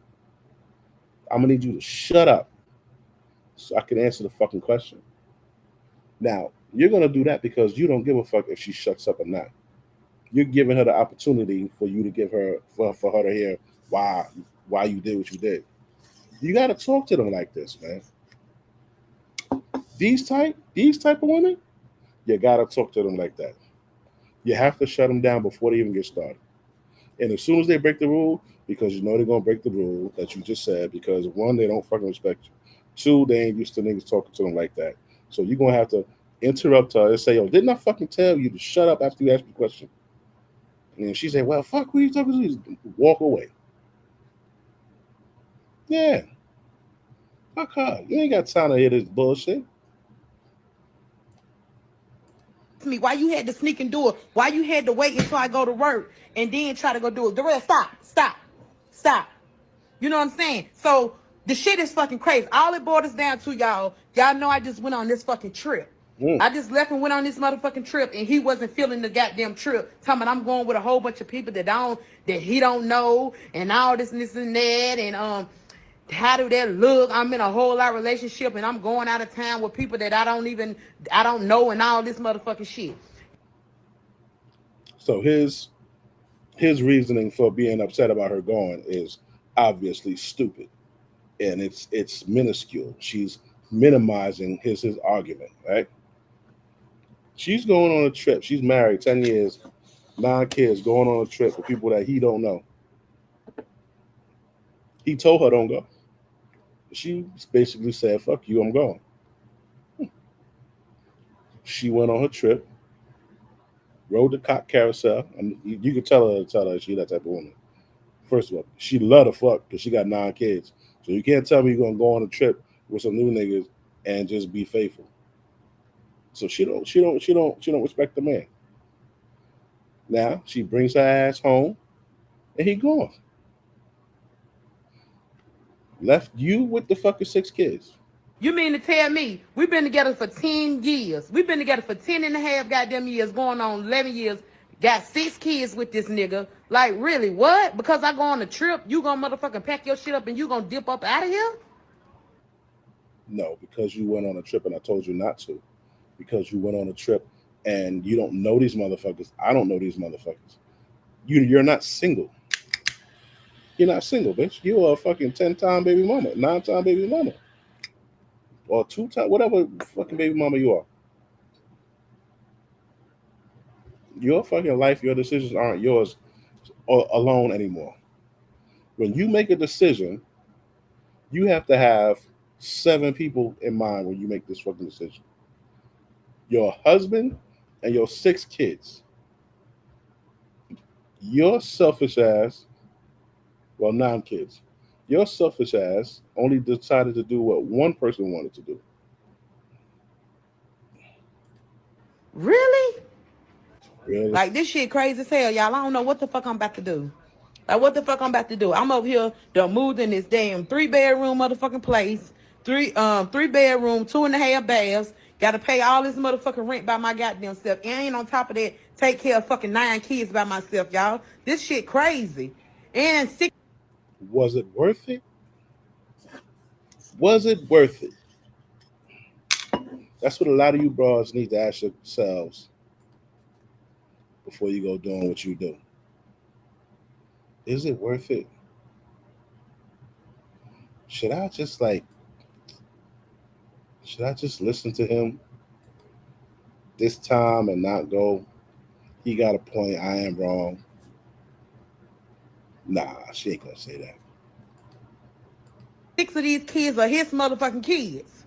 Speaker 1: I'm gonna need you to shut up so I can answer the fucking question. Now, you're gonna do that because you don't give a fuck if she shuts up or not. You're giving her the opportunity for you to give her for her to hear why you did what you did. You gotta talk to them like this, man. These type of women, you gotta talk to them like that. You have to shut them down before they even get started. And as soon as they break the rule, because you know they're gonna break the rule that you just said, because one, they don't fucking respect you. 2, they ain't used to niggas talking to them like that. So you're gonna have to interrupt her and say, yo, didn't I fucking tell you to shut up after you asked me a question? And she said, well, fuck, who you talking to? Walk away. Yeah. Fuck her. You ain't got time to hear this bullshit.
Speaker 13: me why you had to sneak and do it, why you had to wait until I go to work and then try to go do it. Darrell, stop. You know what I'm saying? So the shit is fucking crazy. All it boils down to, y'all know I just went on this fucking trip. I just left and went on this motherfucking trip, and he wasn't feeling the goddamn trip. Talking about I'm going with a whole bunch of people that he don't know, and all this and this and that, and how do that look? I'm in a whole lot of relationship, and I'm going out of town with people that I don't know, and all this motherfucking shit.
Speaker 1: So his reasoning for being upset about her going is obviously stupid, and it's minuscule. She's minimizing his argument, right? She's going on a trip. She's married 10 years, 9 kids, going on a trip with people that he don't know. He told her don't go. She basically said, fuck you, I'm going. She went on her trip, rode the cock carousel. You could tell her she's that type of woman. First of all, she love to fuck because she got 9 kids. So you can't tell me you're gonna go on a trip with some new niggas and just be faithful. So she don't respect the man. Now she brings her ass home, and he gone. Left you with the fucking 6 kids.
Speaker 13: You mean to tell me we've been together for 10 years? We've been together for 10 and a half goddamn years, going on 11 years. Got 6 kids with this nigga. Like, really, what? Because I go on a trip, you gonna motherfucking pack your shit up and you gonna dip up out of here?
Speaker 1: No, because you went on a trip and I told you not to. Because you went on a trip and you don't know these motherfuckers. I don't know these motherfuckers. You're not single. You're not single, bitch. You are a fucking 10-time baby mama, 9-time baby mama. Or 2-time, whatever fucking baby mama you are. Your fucking life, your decisions aren't yours alone anymore. When you make a decision, you have to have 7 people in mind when you make this fucking decision. Your husband and your 6 kids. Your selfish ass, well, 9 kids. Your selfish ass only decided to do what one person wanted to do.
Speaker 13: Really?
Speaker 1: Really?
Speaker 13: Like, this shit crazy as hell, y'all. I don't know what the fuck I'm about to do. Like, what the fuck I'm about to do? I'm over here done moved in this damn 3-bedroom motherfucking place. 3 bedroom, 2.5 baths. Gotta pay all this motherfucking rent by my goddamn self. And on top of that, take care of fucking 9 kids by myself, y'all. This shit crazy. And 6.
Speaker 1: Was it worth it? Was it worth it? That's what a lot of you bros need to ask yourselves before you go doing what you do. Is it worth it? Should I just listen to him this time and not go, he got a point, I am wrong? Nah, she ain't gonna say that.
Speaker 13: 6 of these kids are his motherfucking kids.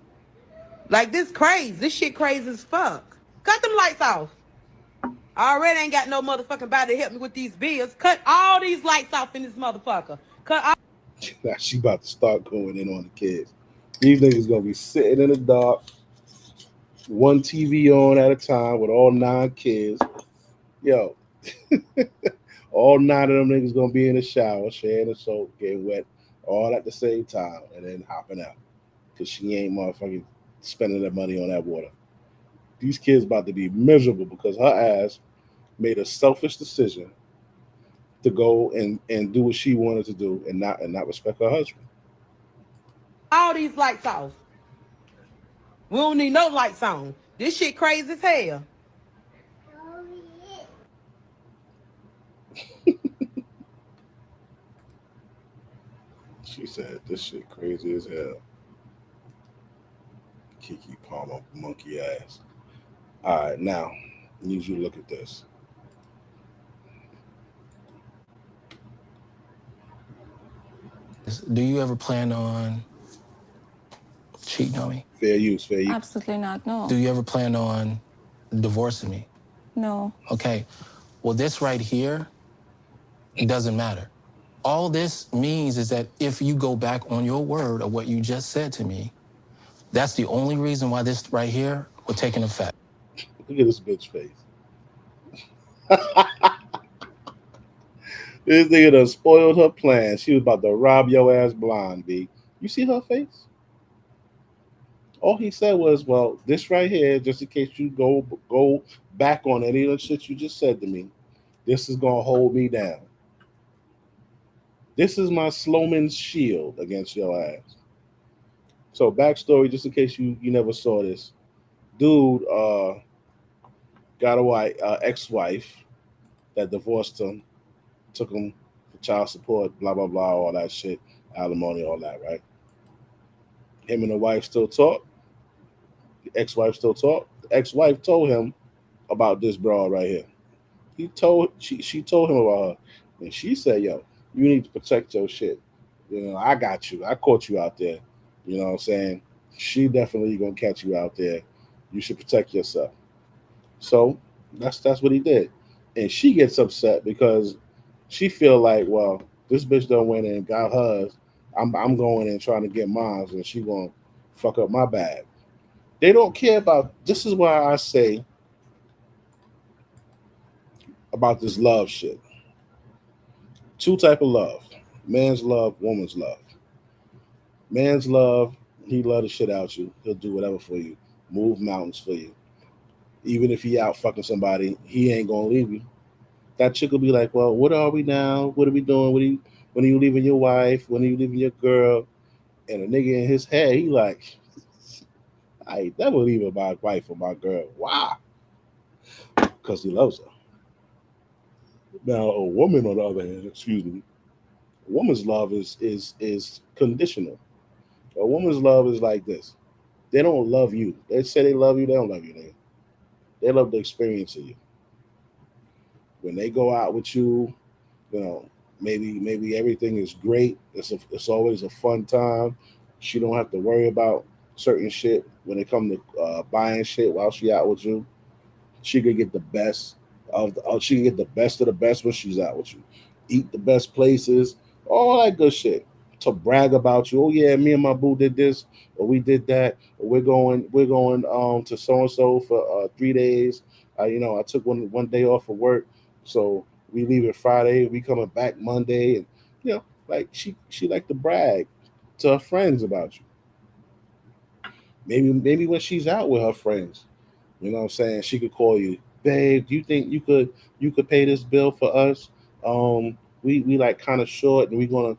Speaker 13: Like, this crazy. This shit crazy as fuck. Cut them lights off. I already ain't got no motherfucking body to help me with these bills. Cut all these lights off in this motherfucker. Cut all.
Speaker 1: Now she about to start going in on the kids. These niggas gonna be sitting in the dark, one TV on at a time with all 9 kids. Yo, all 9 of them niggas gonna be in the shower, sharing the soap, getting wet, all at the same time, and then hopping out. Because she ain't motherfucking spending that money on that water. These kids about to be miserable because her ass made a selfish decision to go and do what she wanted to do and not respect her husband.
Speaker 13: All these lights off. We don't need no lights on. This shit crazy as hell.
Speaker 1: She said, this shit crazy as hell. Kiki Palmer, monkey ass. All right, now, I need you to look at this.
Speaker 14: Do you ever plan on cheating on me?
Speaker 1: Fair use, fair use.
Speaker 15: Absolutely not, no.
Speaker 14: Do you ever plan on divorcing me?
Speaker 15: No.
Speaker 14: Okay, well, this right here, it doesn't matter. All this means is that if you go back on your word of what you just said to me, that's the only reason why this right here will take an effect.
Speaker 1: Look at this bitch face. This nigga done spoiled her plan. She was about to rob your ass blind, B. You see her face? All he said was, well, this right here, just in case you go back on any of the shit you just said to me, this is gonna hold me down. This is my Sloman's shield against your ass. So backstory, just in case you never saw this, dude got a wife, ex-wife that divorced him, took him for child support, blah blah blah, all that shit, alimony, all that, right? Him and the wife still talk. The ex-wife still talk. The ex-wife told him about this broad right here. She told him about her, and she said, "Yo, you need to protect your shit. You know, I got you. I caught you out there. You know what I'm saying? She definitely gonna catch you out there. You should protect yourself." So that's what he did, and she gets upset because she feel like, well, this bitch done went and got hers. I'm going and trying to get mine, and she gonna fuck up my bag. They don't care about. This is why I say about this love shit. Two type of love: man's love, woman's love. Man's love, he love the shit out you. He'll do whatever for you, move mountains for you. Even if he out fucking somebody, he ain't gonna leave you. That chick will be like, well, what are we now? What are we doing? When are you leaving your wife? When are you leaving your girl? And a nigga in his head, he like, I ain't never leaving my wife or my girl. Why? Because he loves her. Now, a woman, on the other hand, excuse me, a woman's love is conditional. A woman's love is like this. They don't love you. They say they love you, they don't love you. They love the experience of you. When they go out with you, you know, maybe everything is great. It's always a fun time. She don't have to worry about certain shit when it come to buying shit while she out with you. She could get the best she can get the best of the best when she's out with you. Eat the best places, all that good shit. To brag about you. Oh yeah, me and my boo did this, or we did that, or we're going to so and so for 3 days. I took one day off of work, so we leave it Friday. We coming back Monday, and like she like to brag to her friends about you. Maybe when she's out with her friends, you know what I'm saying, she could call you, babe. Do you think you could pay this bill for us? We like kind of short, and we gonna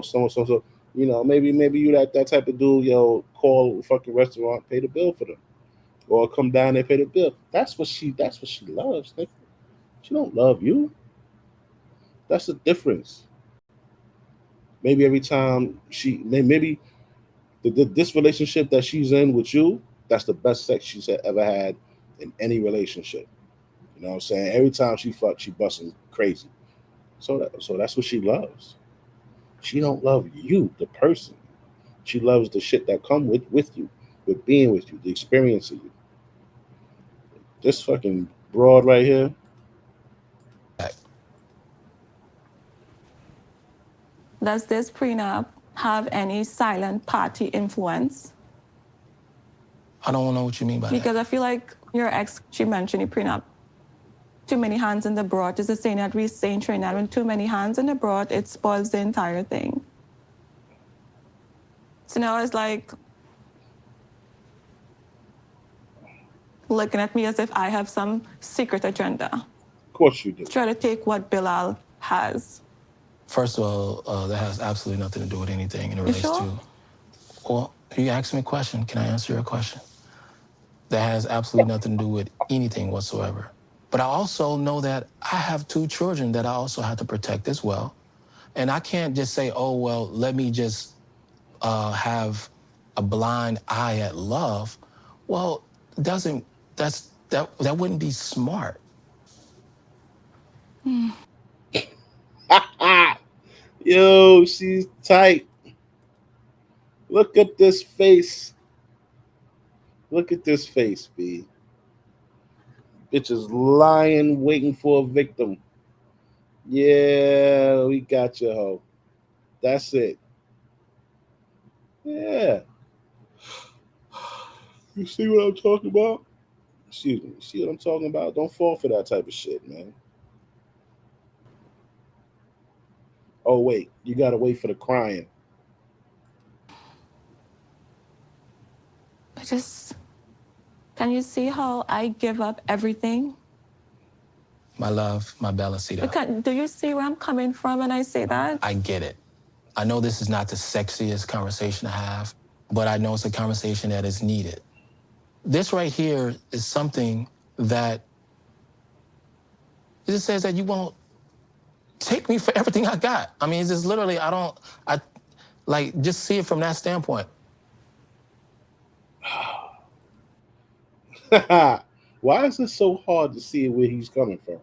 Speaker 1: so maybe you that type of dude. Call a fucking restaurant, pay the bill for them, or come down and pay the bill. That's what she loves. Nigga. She don't love you. That's the difference. Maybe every time maybe this relationship that she's in with you, that's the best sex she's ever had in any relationship. You know what I'm saying? Every time she fucks, she busting crazy. So that's what she loves. She don't love you, the person. She loves the shit that come with you, with being with you, the experience of you. This fucking broad right here.
Speaker 15: Does this prenup have any silent party influence?
Speaker 14: I don't know what you mean by that.
Speaker 15: Because I feel like your ex, she mentioned a prenup. Too many hands in the broth is the saying that we say in Trinidad. When too many hands in the broth, it spoils the entire thing. So now it's like looking at me as if I have some secret agenda.
Speaker 1: Of course you do.
Speaker 15: Try to take what Bilal has.
Speaker 14: First of all, that has absolutely nothing to do with anything in relation to. Well, you asked me a question. Can I answer your question? That has absolutely nothing to do with anything whatsoever. But I also know that I have 2 children that I also have to protect as well. And I can't just say, oh, well, let me just have a blind eye at love. Well, that wouldn't be smart.
Speaker 1: Yo, she's tight. Look at this face. Look at this face, B. Bitch is lying, waiting for a victim. Yeah, we got you, ho. That's it. Yeah. You see what I'm talking about? Excuse me. See what I'm talking about? Don't fall for that type of shit, man. Oh wait, you gotta wait for the crying.
Speaker 15: Can you see how I give up everything?
Speaker 14: My love, my Bellacita.
Speaker 15: Do you see where I'm coming from when I say that?
Speaker 14: I get it. I know this is not the sexiest conversation to have, but I know it's a conversation that is needed. This right here is something that it just says that you won't take me for everything I got. I mean, it's just literally, just see it from that standpoint.
Speaker 1: Why is it so hard to see where he's coming from?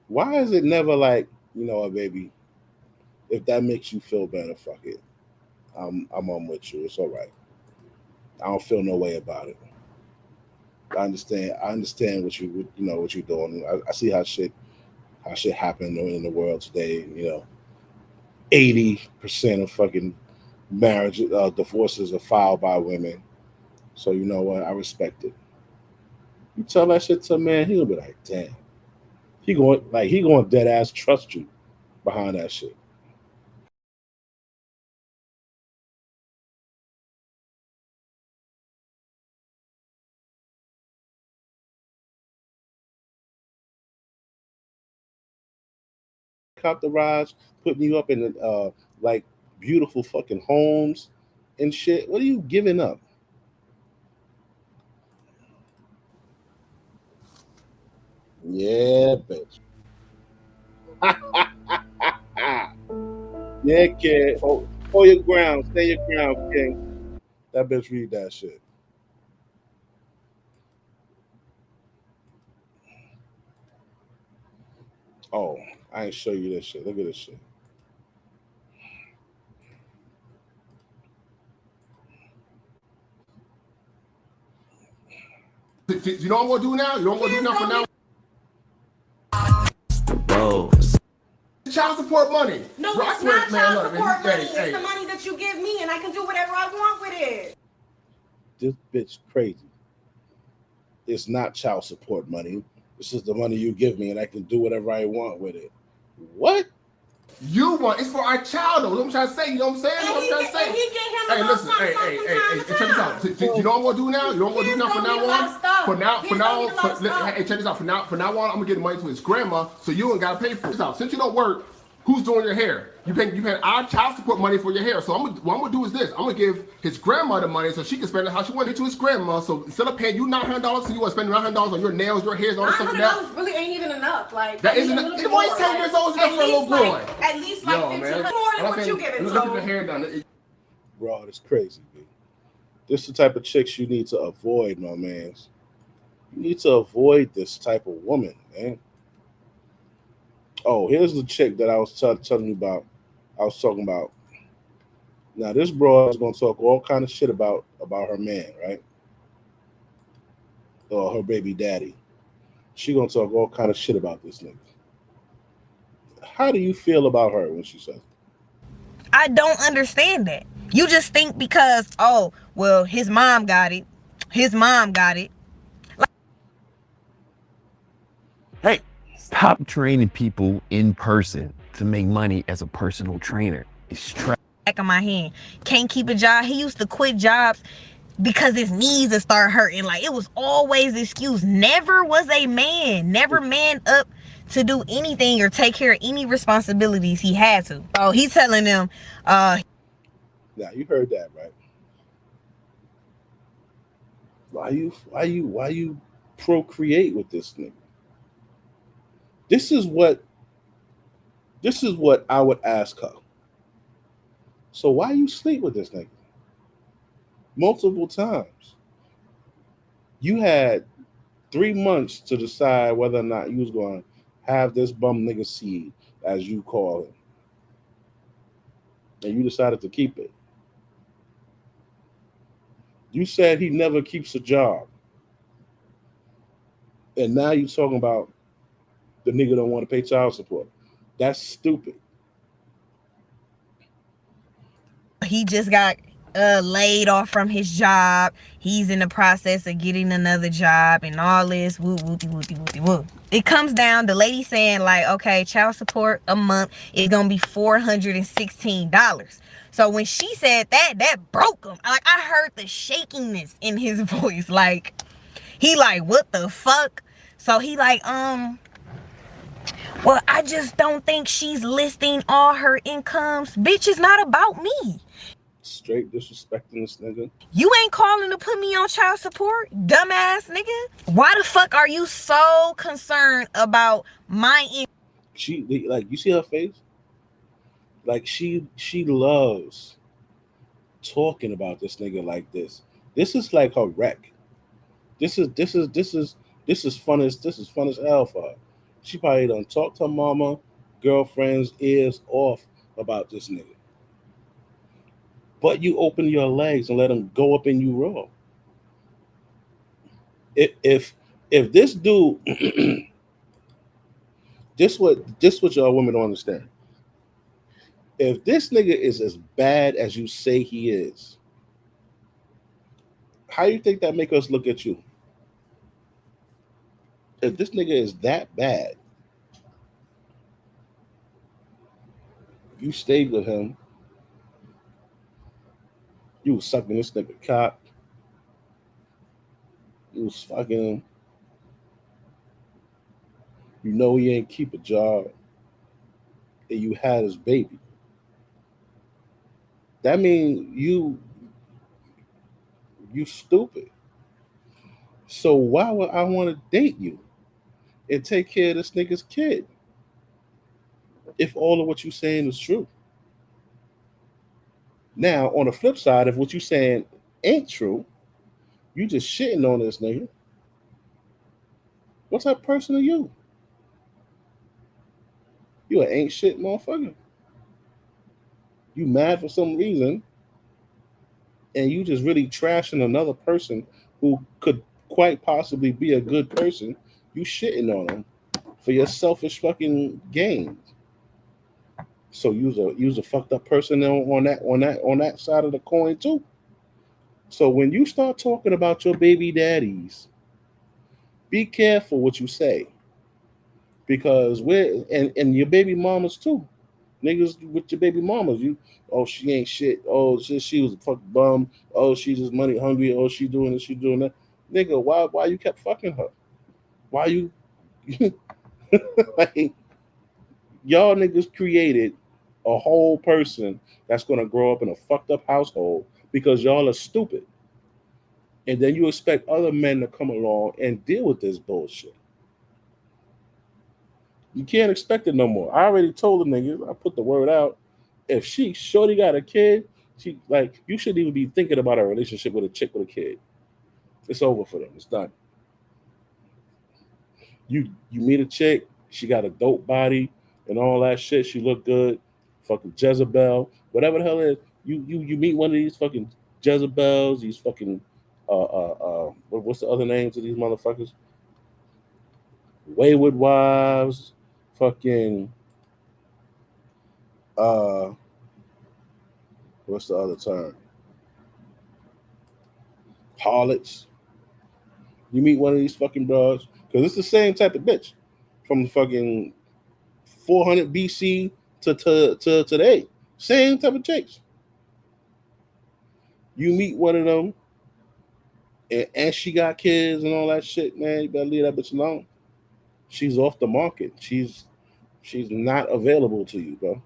Speaker 1: Why is it never like, you know what, baby, if that makes you feel better, fuck it. I'm on with you. It's all right. I don't feel no way about it. I understand what you're doing. I see how shit happen in the world today. 80% of fucking marriage divorces are filed by women. So you know what? I respect it. You tell that shit to a man, he'll be like, damn. He going dead ass trust you behind that shit. Entourage putting you up in like beautiful fucking homes and shit. What are you giving up? Yeah, bitch. Yeah, kid. Hold your ground. Stay your ground, king. That bitch read that shit. Oh, I ain't show you this shit. Look at this shit.
Speaker 2: You know what I'm gonna do now? You know what I'm gonna do now for now? Child support money.
Speaker 13: No,
Speaker 2: Bro,
Speaker 13: it's not child support money.
Speaker 2: Hey.
Speaker 13: It's the money that you give me, and I can do whatever I want with it.
Speaker 1: This bitch crazy. It's not child support money. This is the money you give me, and I can do whatever I want with it. What?
Speaker 2: You want it's for our child though. You know what I'm trying to say? You know what I'm saying? You know what I'm trying to say?
Speaker 13: And he get him
Speaker 2: Hey, listen, hey, check this out. You know what I'm gonna do now? You know what I'm gonna do now from now on? Hey, check this out. From now on, I'm gonna get the money to his grandma, so you ain't gotta pay for it. Since you don't work, who's doing your hair? You pay our child support money for your hair. So what I'm gonna do is this. I'm gonna give his grandma the money so she can spend it how she wants it to his grandma. So instead of paying you $900, so you want to spend $900 on your nails, your hairs, all that stuff like that.
Speaker 13: $900 really ain't even enough. Like
Speaker 2: that isn't. The boy's 10 years old is enough for a little boy.
Speaker 13: At least like $1,500 more than what you give it.
Speaker 2: Look at the hair done.
Speaker 1: Bro, it's crazy, man. This is the type of chicks you need to avoid, my man. You need to avoid this type of woman, man. Oh, here's the chick that I was telling you about. I was talking about. Now, this bro is going to talk all kind of shit about her man, right? Or her baby daddy. She going to talk all kind of shit about this nigga. How do you feel about her when she says it?
Speaker 16: I don't understand that. You just think because, oh, well, his mom got it. His mom got it.
Speaker 17: Hey, stop training people in person to make money as a personal trainer. It's
Speaker 16: Back of my hand. Can't keep a job. He used to quit jobs because his knees would start hurting. Like, it was always the excuse. Never was a man. Never man up to do anything or take care of any responsibilities he had to. Oh, he's telling them,
Speaker 1: now you heard that, right? Why you procreate with this nigga? This is what I would ask her. So why you sleep with this nigga? Multiple times. You had 3 months to decide whether or not you was going to have this bum nigga seed, as you call him. And you decided to keep it. You said he never keeps a job. And now you're talking about the nigga don't want to pay child support. That's stupid.
Speaker 16: he just got laid off from his job. He's in the process of getting another job and all this. Woo, wooty, wooty, wooty, woo. It comes down, the lady saying like, okay, child support a month is gonna be $416. So when she said that, that broke him. Like, I heard the shakiness in his voice. Like, he like, what the fuck? So he like, well, I just don't think she's listing all her incomes. Bitch, it's not about me.
Speaker 1: Straight disrespecting this nigga.
Speaker 16: You ain't calling to put me on child support, dumbass nigga. Why the fuck are you so concerned about my
Speaker 1: She, like, you see her face? Like, she loves talking about this nigga like this. This is like her wreck. This is fun as hell for her. She probably done talked her mama, girlfriend's ears off about this nigga. But you open your legs and let him go up in you raw. If this dude, this what y'all women don't understand. If this nigga is as bad as you say he is, how you think that make us look at you? If this nigga is that bad, you stayed with him, you was sucking this nigga cock, you was fucking him, you know he ain't keep a job, and you had his baby. That mean you stupid. So why would I want to date you and take care of this nigga's kid if all of what you saying is true? Now, on the flip side, if what you saying ain't true, you just shitting on this nigga. What type of person are you? You an ain't shit motherfucker. You mad for some reason, and you just really trashing another person who could quite possibly be a good person. You shitting on them for your selfish fucking gain. So you's a fucked up person on that side of the coin too. So when you start talking about your baby daddies, be careful what you say, because and your baby mamas too. Niggas with your baby mamas, she ain't shit. Oh, she was a fucking bum. Oh, she's just money hungry. Oh, she doing this, she doing that. Nigga, why you kept fucking her? Why you like, y'all niggas created a whole person that's gonna grow up in a fucked up household because y'all are stupid. And then you expect other men to come along and deal with this bullshit. You can't expect it no more. I already told the niggas, I put the word out. If shorty got a kid, you shouldn't even be thinking about a relationship with a chick with a kid. It's over for them. It's done. You meet a chick, she got a dope body and all that shit. She look good, fucking Jezebel, whatever the hell it is. You meet one of these fucking Jezebels, these fucking what's the other names of these motherfuckers? Wayward wives, fucking what's the other term? Harlots. You meet one of these fucking bros, because it's the same type of bitch from the fucking 400 BC to today. Same type of chicks. You meet one of them, and she got kids and all that shit, man. You better leave that bitch alone. She's off the market. She's not available to you, bro.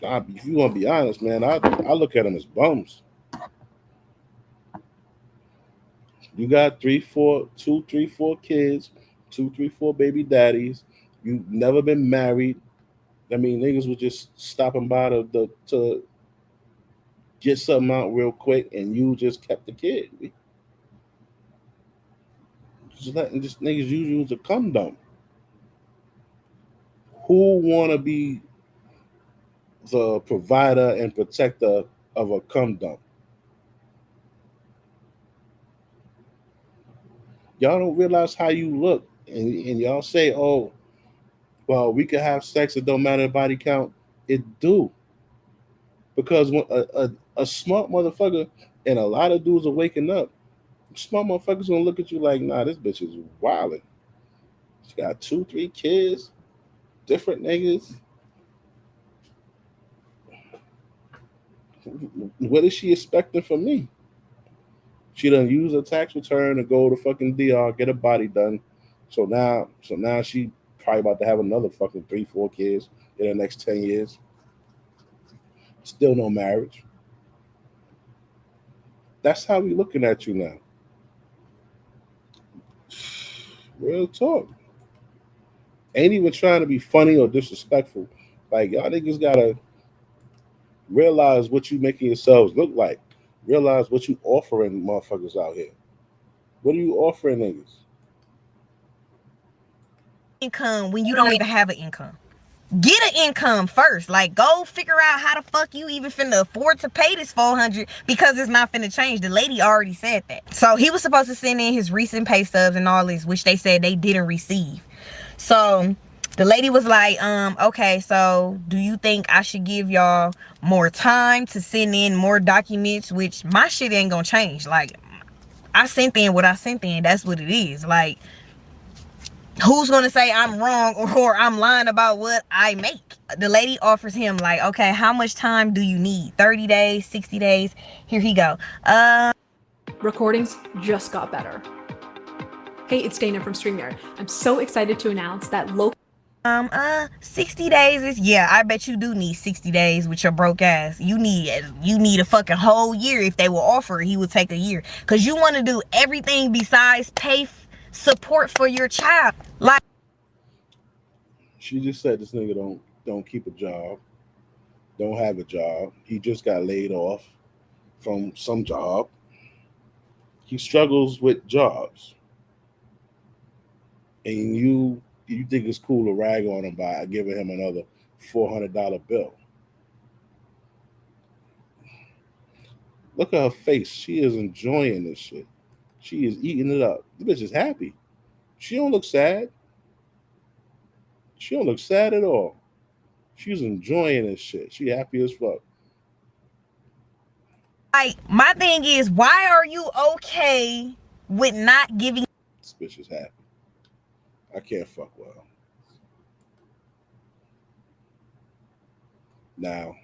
Speaker 1: If you want to be honest, man, I look at them as bums. You got 3, 4 kids, 2, 3, 4 baby daddies. You've never been married. I mean, niggas were just stopping by to get something out real quick, and you just kept the kid. Just letting niggas use you as a cum dump. Who want to be the provider and protector of a cum dump? Y'all don't realize how you look, and y'all say, oh, well, we could have sex, it don't matter the body count. It do. Because when a smart motherfucker, and a lot of dudes are waking up, smart motherfuckers gonna look at you like, nah, this bitch is wildin'. She got 2, 3 kids, different niggas. What is she expecting from me? She done use her tax return to go to fucking DR, get a body done. So now she probably about to have another fucking 3, 4 kids in the next 10 years. Still no marriage. That's how we looking at you now. Real talk. Ain't even trying to be funny or disrespectful. Like, y'all niggas gotta realize what you making yourselves look like. Realize what you offering motherfuckers out here. What are you offering niggas?
Speaker 16: Income when you don't even have an income. Get an income first. Like, go figure out how the fuck you even finna afford to pay this $400 because it's not finna change. The lady already said that. So he was supposed to send in his recent pay stubs and all this, which they said they didn't receive. So the lady was like, okay, so do you think I should give y'all more time to send in more documents? Which my shit ain't gonna change. Like, I sent in what I sent in. That's what it is. Like, who's gonna say I'm wrong or I'm lying about what I make? The lady offers him like, okay, how much time do you need? 30 days, 60 days? Here he go.
Speaker 18: Recordings just got better. Hey, it's Dana from StreamYard. I'm so excited to announce that local
Speaker 16: 60 days is, yeah, I bet you do need 60 days with your broke ass. You need a fucking whole year. If they will offer it, he would take a year. Cause you want to do everything besides pay support for your child. Like,
Speaker 1: she just said this nigga don't keep a job, don't have a job. He just got laid off from some job. He struggles with jobs. And you think it's cool to rag on him by giving him another $400 bill. Look at her face. She is enjoying this shit. She is eating it up. The bitch is happy. She don't look sad. She don't look sad at all. She's enjoying this shit. She happy as fuck.
Speaker 16: Like, my thing is, why are you okay with not giving?
Speaker 1: This bitch is happy. I can't fuck with her. Now,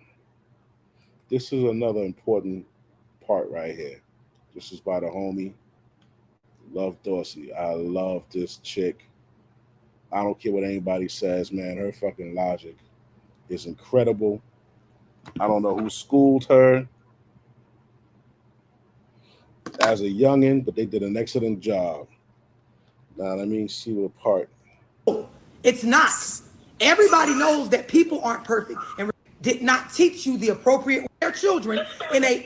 Speaker 1: this is another important part right here. This is by the homie, Love Dorsey. I love this chick. I don't care what anybody says, man. Her fucking logic is incredible. I don't know who schooled her as a youngin', but they did an excellent job. Now, let me see what part.
Speaker 19: It's not. Everybody knows that people aren't perfect and did not teach you the appropriate way. Their children in a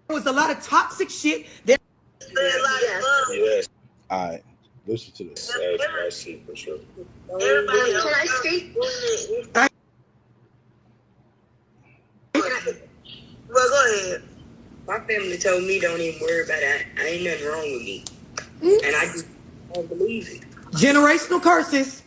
Speaker 19: there was a lot of toxic shit.
Speaker 1: Yes. All right. Listen to this. I see for sure.
Speaker 20: Everybody, can I speak? Well, go ahead. My family told me don't even worry about that. Ain't nothing wrong with me. And I just don't believe it.
Speaker 19: Generational curses.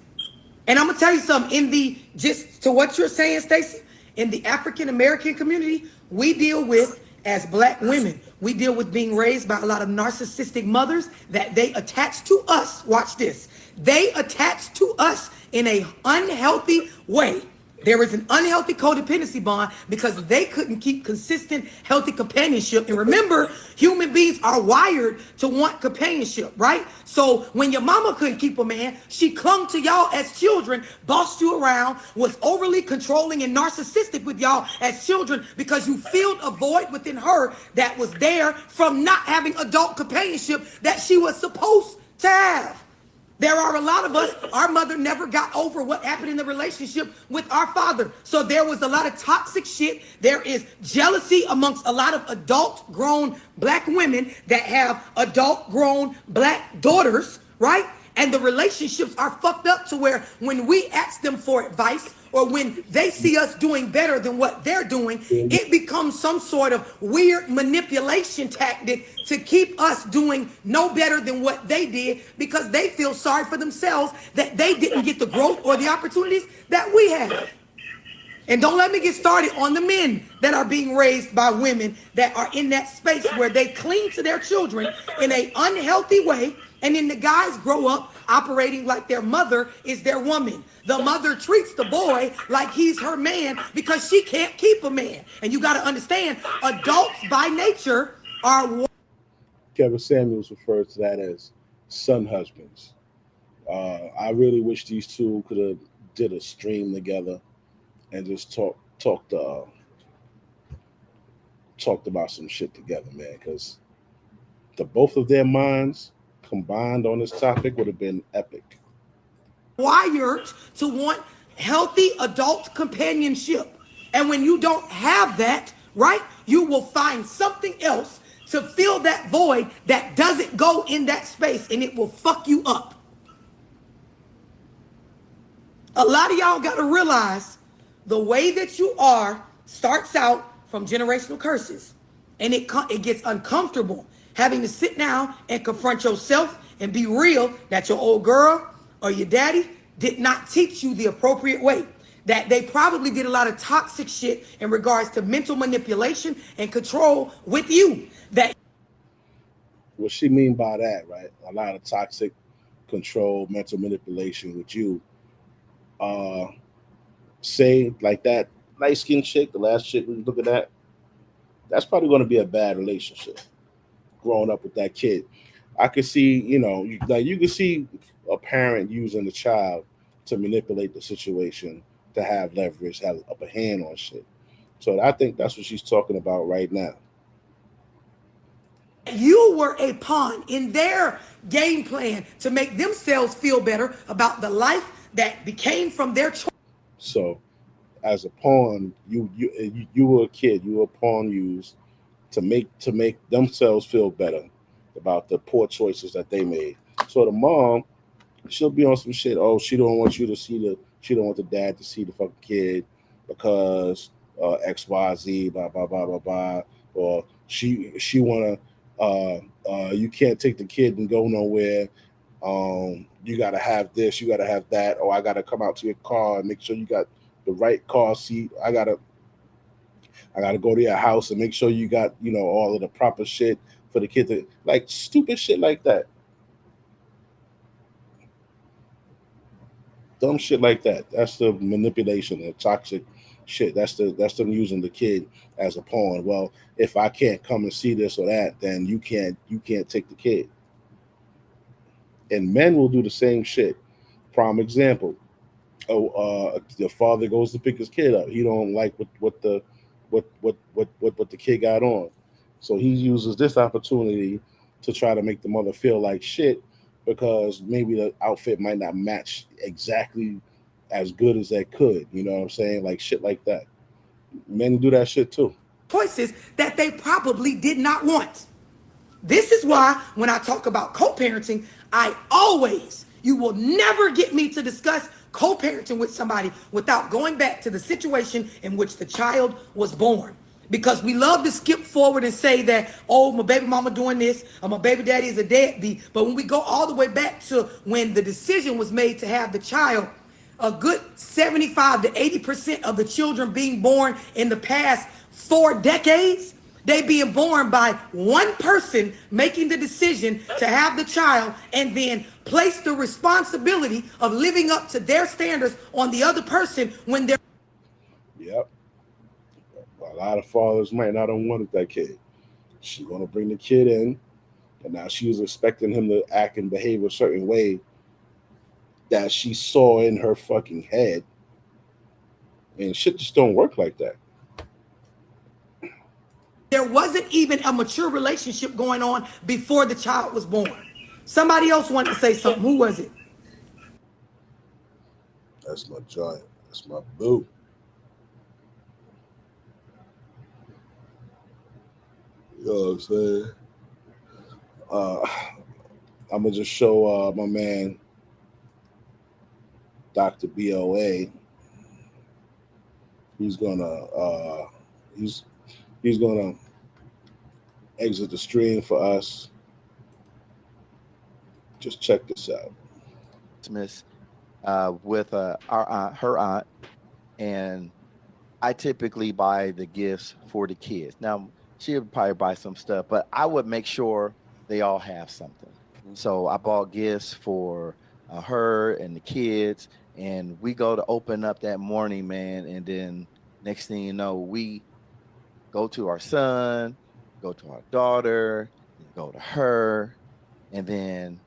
Speaker 19: And I'm gonna tell you something, just to what you're saying, Stacey, in the African American community, we deal with, as Black women, we deal with being raised by a lot of narcissistic mothers that they attach to us. Watch this. They attach to us in an unhealthy way. There is an unhealthy codependency bond because they couldn't keep consistent, healthy companionship. And remember, human beings are wired to want companionship, right? So when your mama couldn't keep a man, she clung to y'all as children, bossed you around, was overly controlling and narcissistic with y'all as children because you filled a void within her that was there from not having adult companionship that she was supposed to have. There are a lot of us, our mother never got over what happened in the relationship with our father. So there was a lot of toxic shit. There is jealousy amongst a lot of adult grown Black women that have adult grown Black daughters, right? And the relationships are fucked up to where when we ask them for advice or when they see us doing better than what they're doing, it becomes some sort of weird manipulation tactic to keep us doing no better than what they did, because they feel sorry for themselves that they didn't get the growth or the opportunities that we have. And don't let me get started on the men that are being raised by women that are in that space where they cling to their children in an unhealthy way, and then the guys grow up operating like their mother is their woman. The mother treats the boy like he's her man because she can't keep a man. And you got to understand, adults by nature are...
Speaker 1: Kevin Samuels refers to that as son husbands. I really wish these two could have did a stream together and just talked about some shit together, man, because the both of their minds combined on this topic would have been epic.
Speaker 19: Wired to want healthy adult companionship. And when you don't have that, right, you will find something else to fill that void that doesn't go in that space, and it will fuck you up. A lot of y'all got to realize the way that you are starts out from generational curses, and it gets uncomfortable having to sit down and confront yourself and be real that your old girl or your daddy did not teach you the appropriate way, that they probably did a lot of toxic shit in regards to mental manipulation and control with you. That
Speaker 1: what she mean by that, right? A lot of toxic control, mental manipulation with you. Say like that light-skinned chick, the last chick we look at that, that's probably going to be a bad relationship. Growing up with that kid, I could see, you can see a parent using the child to manipulate the situation, to have leverage, have an upper hand on shit. So I think that's what she's talking about right now.
Speaker 19: You were a pawn in their game plan to make themselves feel better about the life that became from their choice.
Speaker 1: So, as a pawn, you were a kid. You were a pawn used to make themselves feel better about the poor choices that they made. So the mom, she'll be on some shit. Oh, she don't want the dad to see the fucking kid because XYZ, blah blah blah blah blah. Or she wanna you can't take the kid and go nowhere. You gotta have this, you gotta have that. Oh, I gotta come out to your car and make sure you got the right car seat. I gotta go to your house and make sure you got, all of the proper shit for the kid to, like, stupid shit like that. Dumb shit like that. That's the manipulation, the toxic shit. That's them using the kid as a pawn. Well, if I can't come and see this or that, then you can't take the kid. And men will do the same shit. Prime example. The father goes to pick his kid up. He don't like what the kid got on. So he uses this opportunity to try to make the mother feel like shit because maybe the outfit might not match exactly as good as they could. You know what I'm saying? Like shit like that. Men do that shit too.
Speaker 19: Choices that they probably did not want. This is why when I talk about co-parenting, you will never get me to discuss co-parenting with somebody without going back to the situation in which the child was born. Because we love to skip forward and say that, oh, my baby mama doing this, or my baby daddy is a deadbeat. But when we go all the way back to when the decision was made to have the child, a good 75 to 80% of the children being born in the past 4 decades, they being born by one person making the decision to have the child and then place the responsibility of living up to their standards on the other person when they're...
Speaker 1: Yep. A lot of fathers might not have wanted that kid. She's going to bring the kid in, and now she was expecting him to act and behave a certain way that she saw in her fucking head. And shit just don't work like that.
Speaker 19: There wasn't even a mature relationship going on before the child was born. Somebody else wanted to say something. Who was it?
Speaker 1: That's my giant. That's my boo. You know what I'm saying? I'm going to just show my man, Dr. BOA, he's gonna exit the stream for us. Just check this out.
Speaker 21: Christmas with our aunt, her aunt, and I typically buy the gifts for the kids. Now she would probably buy some stuff, but I would make sure they all have something. So I bought gifts for her and the kids, and we go to open up that morning, man, and then next thing you know, we go to our son, go to our daughter, go to her, and then,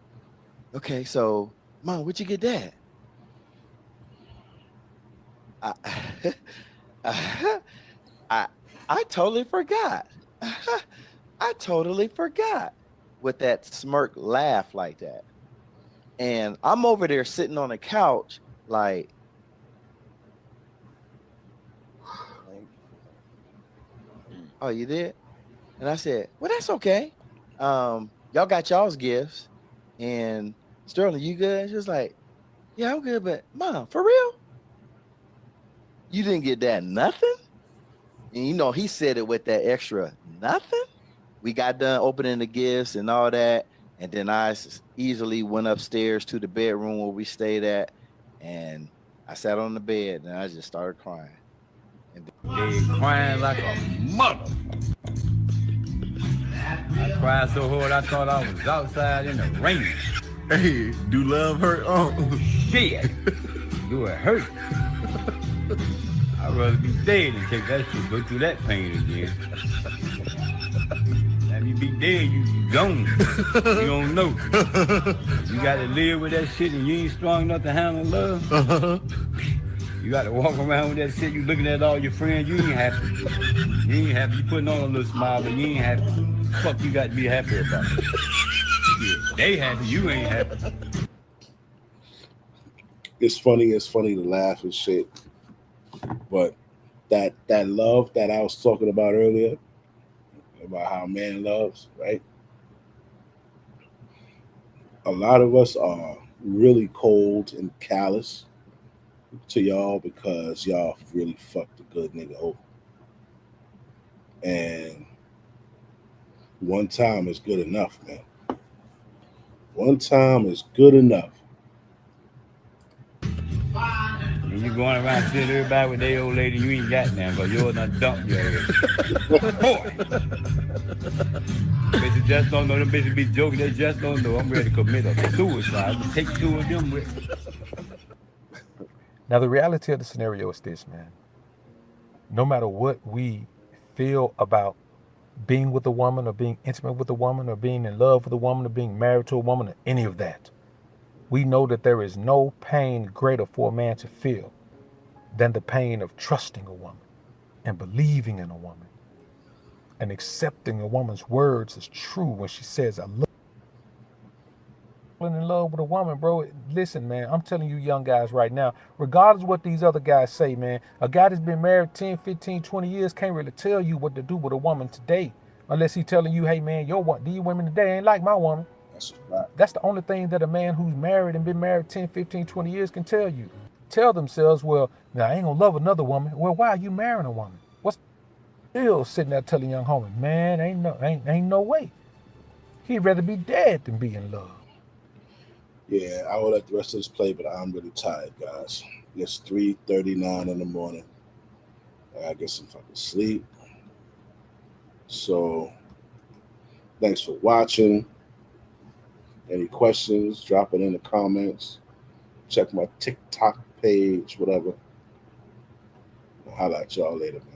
Speaker 21: okay, so Mom, what'd you get Dad? I totally forgot. I totally forgot with that smirk laugh like that. And I'm over there sitting on the couch like oh, you did? And I said, well, that's okay. Y'all got y'all's gifts. And Sterling, you good? She was like, yeah, I'm good, but Mom, for real? You didn't get that nothing? And you know, he said it with that extra nothing. We got done opening the gifts and all that. And then I easily went upstairs to the bedroom where we stayed at. And I sat on the bed and I just started crying. And
Speaker 22: they crying like a mother. I cried so hard I thought I was outside in the rain.
Speaker 2: Hey, do love hurt? Oh,
Speaker 22: shit. Do it hurt? I'd rather be dead than take that shit, go through that pain again. Have you be dead, you gone. You don't know. You got to live with that shit and you ain't strong enough to handle love. You got to walk around with that shit, you looking at all your friends, you ain't happy. You ain't happy, you putting on a little smile, but you ain't happy. Fuck you got to be happy about it. Yeah, they happy, you ain't happy.
Speaker 1: It's funny to laugh and shit. But that love that I was talking about earlier, about how man loves, right? A lot of us are really cold and callous to y'all because y'all really fucked a good nigga over. And one time is good enough, man. One time is good enough.
Speaker 22: And you going around seeing everybody with their old lady, you ain't got nothing, but yours done dumped your ass. Boy! Bitches just don't know, them bitches be joking, they just don't know. I'm ready to commit a suicide. I'm take two of them with me.
Speaker 23: Now, the reality of the scenario is this, man. No matter what we feel about being with a woman or being intimate with a woman or being in love with a woman or being married to a woman or any of that, we know that there is no pain greater for a man to feel than the pain of trusting a woman and believing in a woman and accepting a woman's words as true when she says, I love you. In love with a woman, bro. Listen, man, I'm telling you young guys right now, regardless of what these other guys say, man, a guy that's been married 10, 15, 20 years can't really tell you what to do with a woman today unless he's telling you, hey, man, these women today ain't like my woman. That's the only thing that a man who's married and been married 10, 15, 20 years can tell you. Tell themselves, well, now I ain't gonna love another woman. Well, why are you marrying a woman? What's still sitting there telling young homie, man, ain't no way. He'd rather be dead than be in love.
Speaker 1: Yeah, I will let the rest of this play, but I'm really tired, guys. It's 3:39 in the morning. I gotta get some fucking sleep. So, thanks for watching. Any questions, drop it in the comments. Check my TikTok page, whatever. I'll holler at y'all later, man.